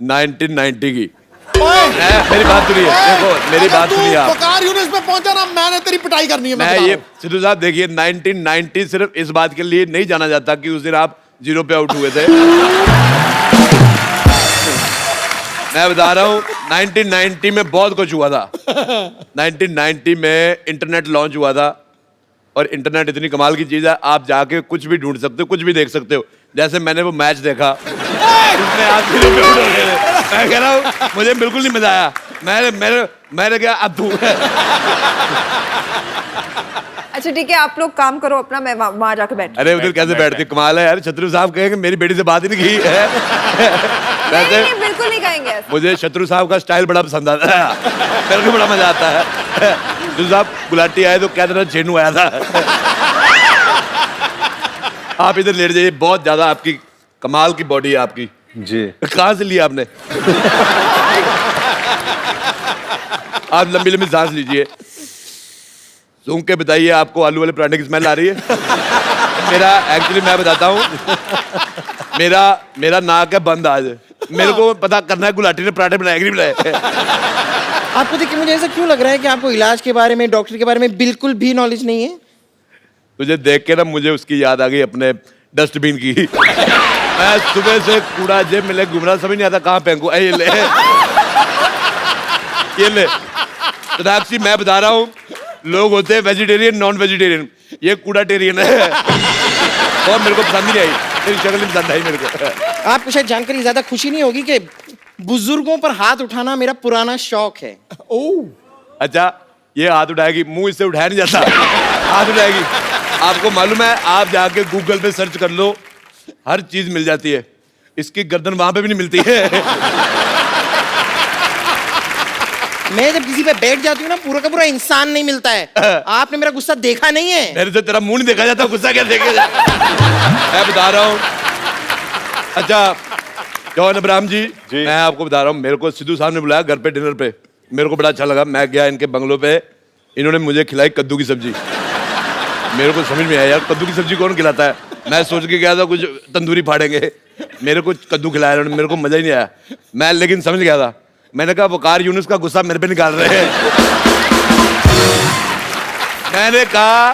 1990 की। मेरी बात सुनिए, देखो मेरी बात सुनिए आप। वकार यूनिस पे पहुंचा ना, मैंने तेरी पिटाई करनी है। मैं ये सिद्धू साहब देखिए, 1990 सिर्फ इस बात के लिए नहीं जाना जाता कि उस दिन आप 0 पे आउट हुए थे। मैं बता रहा हूँ 1990 में बहुत कुछ हुआ था। 1990 में इंटरनेट लॉन्च हुआ था, और इंटरनेट इतनी कमाल की चीज है, आप जाके कुछ भी ढूंढ सकते हो, कुछ भी देख सकते हो। जैसे मैंने वो मैच देखा, उसमें आप 0 पे आउट हो गए। मैं कह रहा हूँ मुझे बिल्कुल नहीं मजा आया। मैंने क्या अब तू अच्छा ठीक है, आप लोग काम करो अपना, मैं वहां जाके बैठ। अरे उधर कैसे बैठती, कमाल है यार। शत्रु साहब कहेंगे मेरी बेटी से बात ही नहीं की है। वैसे नहीं, बिल्कुल नहीं कहेंगे ऐसा। मुझे शत्रु साहब का स्टाइल बड़ा पसंद आता है, मेरे को बड़ा मजा आता है। शत्रु साहब गुलाटी आए तो क्या तरह छेनू आया था। आप इधर लेट जाइए, बहुत ज्यादा आपकी कमाल की बॉडी है आपकी। जी कहाँ से लिया आपने? आप लंबी लंबी सांस लीजिए, सूंघ के बताइए आपको आलू वाले पराठे की स्मेल आ रही है? मेरा एक्चुअली मैं बताता हूँ, मेरा नाक है बंद आज। मेरे को पता करना है गुलाटी ने पराठे बनाए कि नहीं बनाए। आपको देखिए मुझे ऐसा क्यों लग रहा है कि आपको इलाज के बारे में, डॉक्टर के बारे में बिल्कुल भी नॉलेज नहीं है? तुझे देख के ना मुझे उसकी याद आ गई, अपने डस्टबिन की। मैं सुबह से कूड़ा जेब में ले घूम रहा, समझ नहीं आता कहाँ फेंकूं। ये ले, ये ले। सोनाक्षी मैं बता रहा हूँ, लोग होते हैं वेजिटेरियन, नॉन वेजिटेरियन, ये कूड़ाटेरियन है। और मेरे को पसंद नहीं आई, मेरी शक्ल नहीं पसंद आई मेरे को। आपको शायद जानकर ज्यादा खुशी नहीं होगी कि बुजुर्गों पर हाथ उठाना मेरा पुराना शौक है। ओह अच्छा, ये हाथ उठाएगी, मुंह इससे उठाया नहीं जाता, हाथ उठाएगी। आपको मालूम है, आप जाके गूगल पे सर्च कर लो, हर चीज मिल जाती है। इसकी गर्दन वहां पे भी नहीं मिलती है। मैं जब किसी पे बैठ जाती हूँ ना, पूरा का पूरा इंसान नहीं मिलता है। आपने मेरा गुस्सा देखा नहीं है। मेरे से तेरा मुंह नहीं देखा जाता, गुस्सा क्या देखेगा? मैं बता रहा हूँ। अच्छा जॉन अब्राहम जी, मैं आपको बता रहा हूँ, मेरे को सिद्धू साहब ने बुलाया घर पे डिनर पे, मेरे को बड़ा अच्छा लगा। मैं गया इनके बंगलों पे, इन्होंने मुझे खिलाई कद्दू की सब्जी। मेरे को समझ में आया यार कद्दू की सब्जी कौन खिलाता है। मैं सोच के गया था कुछ तंदूरी फाड़ेंगे, मेरे को कद्दू खिलाया उन्होंने, मेरे को मजा ही नहीं आया। मैं लेकिन समझ गया था, मैंने कहा वकार यूनुस का गुस्सा मेरे पे निकाल रहे हैं। मैंने कहा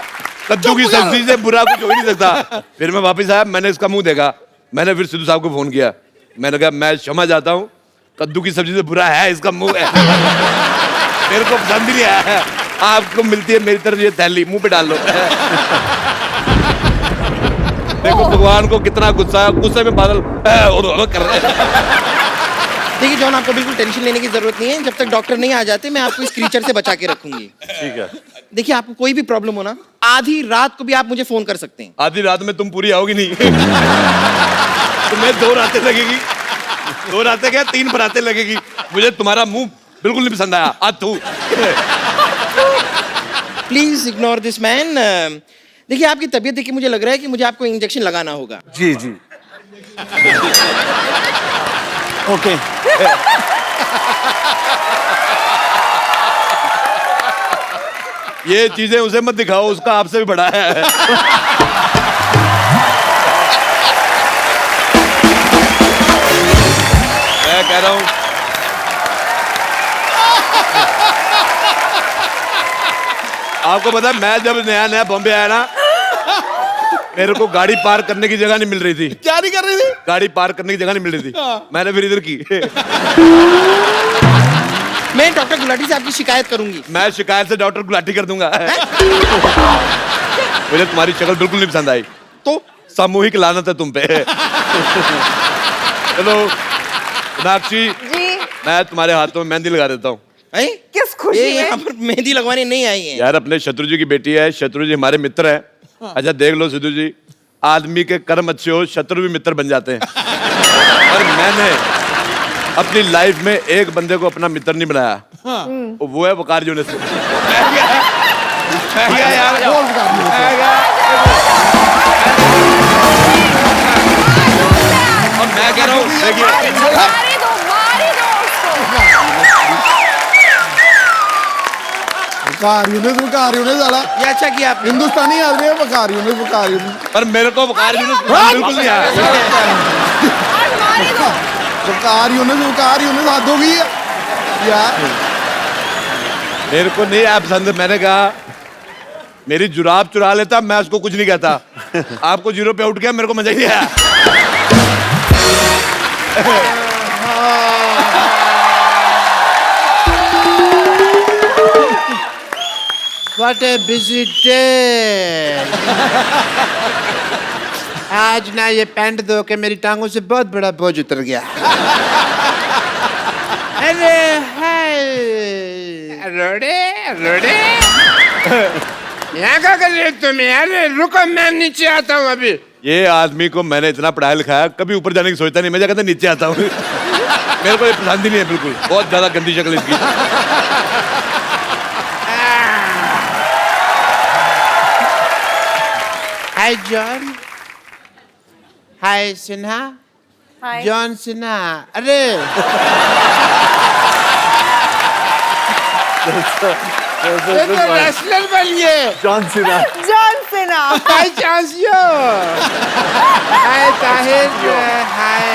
कद्दू की सब्जी से बुरा कुछ हो ही नहीं सकता। फिर मैं वापस आया, मैंने इसका मुंह देखा, मैंने फिर सिद्धू साहब को फोन किया, मैंने कहा मैं क्षमा चाहता हूँ, कद्दू की सब्जी से बुरा है इसका मुंह है। मेरे को पसंद ही नहीं आया है। आपको मिलती है मेरी तरफ ये थैली, मुंह पे डाल लो। देखो भगवान को कितना गुस्सा है, गुस्से में बादल कर रहे हैं। देखिए जॉन, आपको बिल्कुल टेंशन लेने की जरूरत नहीं है। जब तक डॉक्टर नहीं आ जाते, मैं आपको इस क्रीचर से बचा के रखूंगी। ठीक है। देखिए आपको कोई भी प्रॉब्लम हो ना, आधी रात को भी आप मुझे फोन कर सकते हैं। आधी रात में तुम पूरी आओगी नहीं। तुम्हें 2 रातें लगेगी, 2 रातें क्या 3 बरातें लगेगी। मुझे तुम्हारा मुंह बिल्कुल नहीं पसंद आया। आतू प्लीज इग्नोर दिस मैन। देखिए आपकी तबीयत देख के मुझे लग रहा है कि मुझे आपको इंजेक्शन लगाना होगा। जी जी ओके। ये चीजें उसे मत दिखाओ, उसका आपसे भी बड़ा है। मैं कह रहा हूं, आपको पता है मैं जब नया नया बॉम्बे आया ना, मेरे को गाड़ी पार्क करने की जगह नहीं मिल रही थी। क्या नहीं कर रही थी? गाड़ी पार्क करने की जगह नहीं मिल रही थी। मैंने फिर इधर की। मैं डॉक्टर गुलाटी से आपकी शिकायत करूंगी। मैं शिकायत से डॉक्टर गुलाटी कर दूंगा। मुझे तुम्हारी शक्ल बिल्कुल नहीं पसंद आई, तो सामूहिक लानत है तुम पे। चलो सोनाक्षी जी, मैं तुम्हारे हाथों में मेहंदी लगा देता हूँ। किस खुशी में? यहाँ पर मेहंदी लगवाने नहीं आई है। यार अपने शत्रु जी की बेटी है, शत्रु जी हमारे मित्र हैं। अच्छा देख लो सिद्धू जी, आदमी के कर्म अच्छे हो, शत्रु भी मित्र बन जाते हैं। और मैंने अपनी लाइफ में एक बंदे को अपना मित्र नहीं बनाया, वो है वकार यूनुस। यार बोल भिखारी और मैं कह रहा हूँ बुखार यूनिस साला ये अच्छा किया आपने। हिंदुस्तानी आदमी है बुखार यूनिस पर मेरे को बुखार बिल्कुल नहीं आया। बुखार यूनिस हाथ हो गई है यार। मेरे को नहीं आया पसंद। मैंने कहा मेरी जुराब चुरा लेता, मैं उसको कुछ नहीं कहता। आपको 0 पे उठ गया, मेरे को मजा ही नहीं आया। What a busy day. आज ना ये पैंट धो के मेरी टांगों से बहुत बड़ा बोझ उतर गया। अरे हाय रोडे रोडे यहाँ क्या कर रहे हो तुम यार? रुको मैं नीचे आता हूँ अभी। ये आदमी को मैंने इतना पढ़ाया लिखाया, कभी ऊपर जाने की सोचता नहीं। मैं कहता नीचे आता हूँ। मेरे को ये पसंद ही नहीं है बिल्कुल। बहुत ज्यादा गंदी शक्ल इसकी। Hi John, hi Sinha, hi John Sinha. अरे ये तो रेसलर बन गए। John Cena. हाय चांसियो, hi Tahir, hi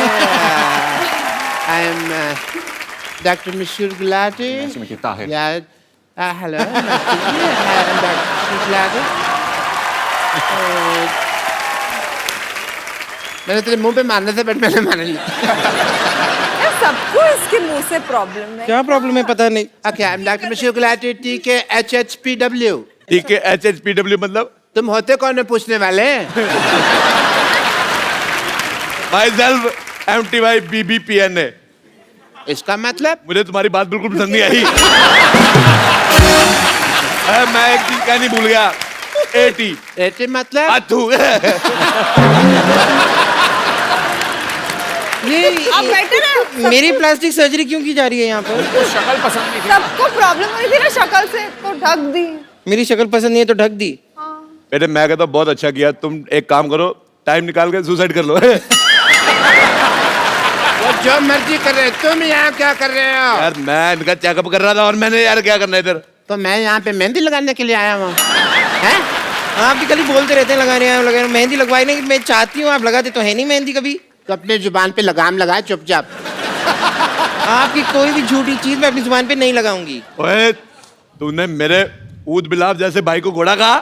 I am doctor Mashhoor Gulati. यार हेलो, डॉक्टर गुलाटी। मैंने तेरे मुंह पे मारने से बट मैंने मारा नहीं। सबको इसके मुंह से प्रॉब्लम है। क्या प्रॉब्लम है पता नहीं। Okay I am doctor Mashhoor Gulati, टीके HHPW। ठीक है HHPW मतलब? तुम होते कौन है पूछने वाले? Myself MTY BBPNA। इसका मतलब? मुझे तुम्हारी बात बिल्कुल पसंद नहीं आई। मैं एक चीज कहनी भूल गया। 80 मतलब? अथू। आप बेटर है। मेरी प्लास्टिक सर्जरी क्यों की जा रही है यहाँ पर? शक्ल पसंद नहीं थी। सबको प्रॉब्लम हुई थी ना शक्ल से, तो ढक दी। मेरी शक्ल पसंद नहीं है तो ढक दी। बेटे मैं कहता हूँ बहुत अच्छा किया। तुम एक काम करो, टाइम निकाल के सुसाइड कर लो। वो जो मर्जी कर रहे, तुम यहाँ क्या कर रहे हो? यार मैं इनका चेकअप कर रहा था और मैंने यार क्या करना है इधर। तो मैं यहाँ पे मेहंदी लगाने के लिए आया हूँ। हैं? आप भी कभी बोलते रहते हैं लगा रहे हैं, मेहंदी लगवाई नहीं। मैं चाहती हूँ, आप लगाते तो है नहीं मेहंदी कभी। तो अपने जुबान पे लगाम लगाए चुपचाप। आपकी कोई भी झूठी चीज मैं अपनी जुबान पे नहीं लगाऊंगी। ओए तूने मेरे ऊद बिलाव जैसे भाई को घोड़ा कहा,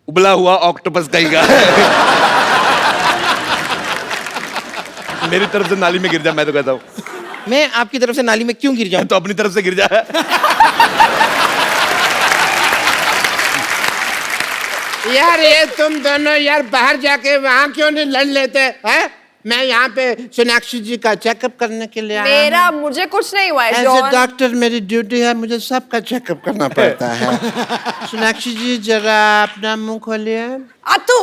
उबला हुआ ऑक्टोपस कहीं का। मेरी तरफ से नाली में गिर जा, मैं तो कहता हूँ। मैं आपकी तरफ से नाली में क्यों गिर जाऊं? तो अपनी तरफ से गिर जा। यार ये तुम दोनों यार बाहर जाके वहाँ क्यों नहीं लड़ लेते हैं? मैं यहाँ पे सोनाक्षी जी का चेकअप करने के लिए आया। मेरा मुझे कुछ नहीं हुआ है एज जॉन। ए डॉक्टर मेरी ड्यूटी है, मुझे सबका चेकअप करना पड़ता है। सोनाक्षी जी जरा अपना मुंह खोलिए। अतु।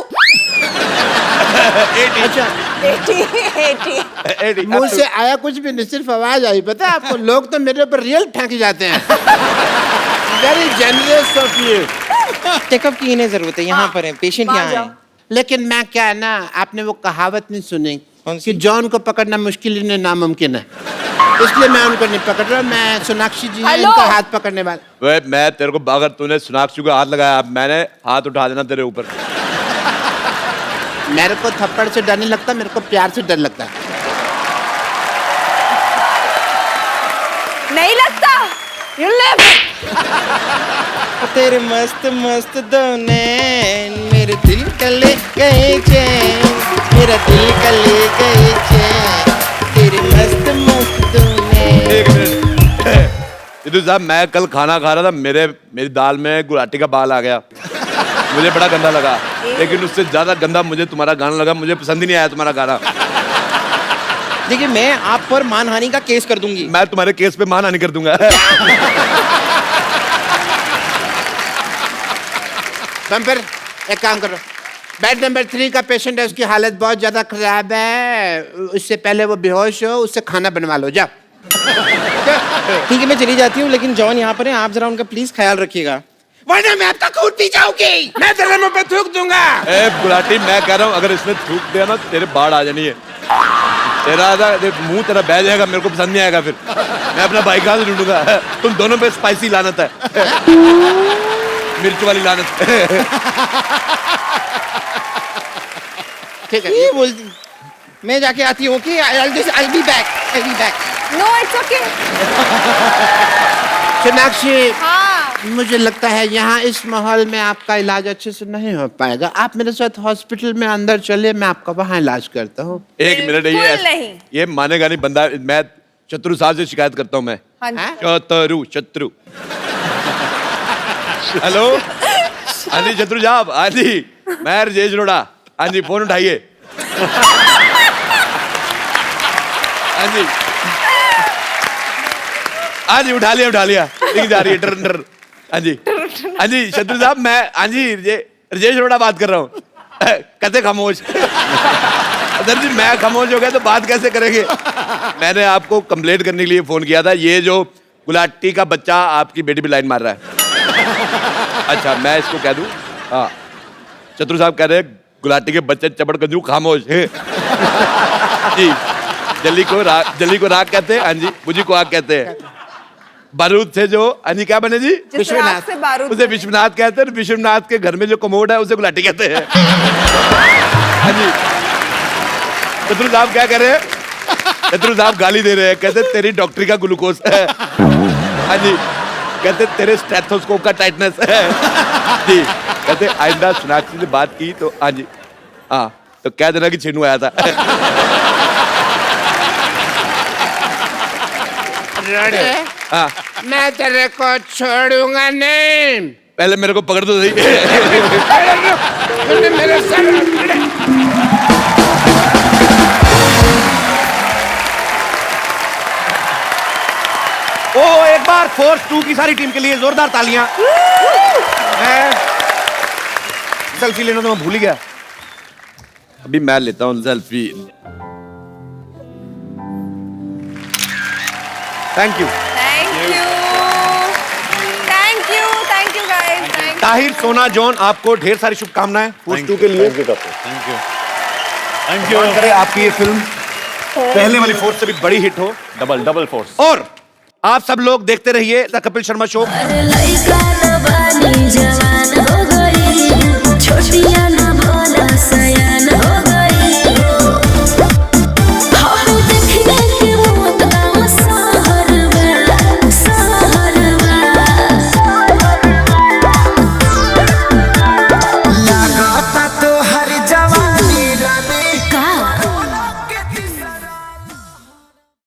अच्छा 80। मुंह से आया कुछ भी नहीं, सिर्फ आवाज आई। पता है आपको, लोग तो मेरे ऊपर रियल फेंक जाते हैं। Very generous of you. Checkup की नहीं जरूरत है, यहाँ पर है पेशेंट यहाँ है। लेकिन मैं क्या है ना, आपने वो कहावत नहीं सुनी कि जॉन को पकड़ना मुश्किल ही नहीं नामुमकिन है, इसलिए मैं उनको नहीं पकड़ रहा। मैं सोनाक्षी जी हैं, इनका हाथ पकड़ने वाला। वे मैं तेरे को, अगर तूने सोनाक्षी को हाथ लगाया, मैंने हाथ उठा देना तेरे ऊपर। मेरे को थप्पड़ से डर नहीं लगता, मेरे को प्यार से डर लगता है। नहीं लगता। You live. तेरे मस्त मस्त दोने मेरे दिल का ले गए चैन, मेरा दिल का ले गए चैन, तेरे मस्त मस्त दोने। एक मिनट सिद्धू साहब, मैं कल खाना खा रहा था, मेरी दाल में गुलाटी का बाल आ गया। मुझे बड़ा गंदा लगा, लेकिन उससे ज्यादा गंदा मुझे तुम्हारा गाना लगा। मुझे पसंद ही नहीं आया तुम्हारा गाना। देखिए मैं आप पर मानहानि का केस कर दूंगी। मैं तुम्हारे केस पे मानहानि कर दूंगा। तुम फिर एक काम करो, बेड नंबर 3 का पेशेंट है, उसकी हालत बहुत ज्यादा खराब है, उससे पहले वो बेहोश हो, उससे खाना बनवा लो, जाओ। ठीक है मैं चली जाती हूँ, लेकिन जॉन यहाँ पर है, आप जरा उनका प्लीज ख्याल रखिएगा। वरना मैं अब तक खून पी जाऊंगी। मैं तेरे मुंह पे थूक दूंगा। ए गुलाटी, मैं कह रहा हूँ अगर इसने थूक दिया ना तेरे बाढ़ आ जानी है। मुंह तेरा बह जाएगा, मेरे को पसंद नहीं आएगा। फिर मैं अपना भाई कहाँ से ढूंढूंगा? तुम दोनों पे स्पाइसी लानत है, मिर्च वाली लानत। ठीक है, ये बोलती मैं जाके आती हूँ कि I'll be back. No it's okay. Sonakshi, हाँ मुझे लगता है यहाँ इस माहौल में आपका इलाज अच्छे से नहीं हो पाएगा। आप मेरे साथ हॉस्पिटल में अंदर चले, मैं आपका वहाँ इलाज करता हूँ। एक मिनट, बिल्कुल नहीं। ये मानेगा नहीं बंदा। मैं शत्रु साहब से शिकायत करता हूँ। मैं हाँ जी। शत्रु हेलो, हाँ जी शत्रु साहब, हाँ जी मैं राजेश रोड़ा, हाँ जी फोन उठाइए। हाँ जी हाँ जी, उठा लिया लिख जा रही है डर। हाँ जी शत्रु साहब, मैं हाँ जी राजेश रोड़ा बात कर रहा हूँ। कहते खामोश। सर जी मैं खामोश हो गया तो बात कैसे करेंगे? मैंने आपको कंप्लेंट करने के लिए फोन किया था। ये जो गुलाटी का बच्चा आपकी बेटी पे लाइन मार रहा है। अच्छा मैं इसको कह दूं? हाँ, शत्रु साहब कह रहे हैं गुलाटी के बच्चे चपड़ कंजू खामोश। जी जल्दी को राग कहते हैं। हाँ जी, मुझे को आग कहते हैं। बारूद से जो अन्य क्या बने जी? विश्वनाथ से बारूद उसे विश्वनाथ कहते हैं। विश्वनाथ के घर में जो कमोड है उसे गुलाटी कहते हैं। हाँ जी शत्रु साहब क्या कह रहे हैं? शत्रु साहब गाली दे रहे हैं, कहते तेरी डॉक्टरी का ग्लूकोज है। हाँ जी कहते तेरे स्टेथोस्कोप का टाइटनेस है। जी कहते आइंदा सोनाक्षी से बात की तो हाँ जी हाँ तो कह देना कि छीनू आया था। हाँ मैं तेरे को छोड़ूंगा नहीं। पहले मेरे को पकड़ दो सही। मेरे सर ओ एक बार फोर्स 2 की सारी टीम के लिए जोरदार तालियां। मैं सेल्फी लेना तो मैं भूल ही गया। अभी मैं लेता हूँ selfie. Thank you guys. Tahir, सोना, जॉन, आपको ढेर सारी शुभकामनाएं फोर्स 2 के लिए। Thank you. करे आपकी ये फिल्म पहले वाली फोर्स से भी बड़ी हिट हो। Double force. और आप सब लोग देखते रहिए द कपिल शर्मा शो। छोटिया ना बोला सयान हो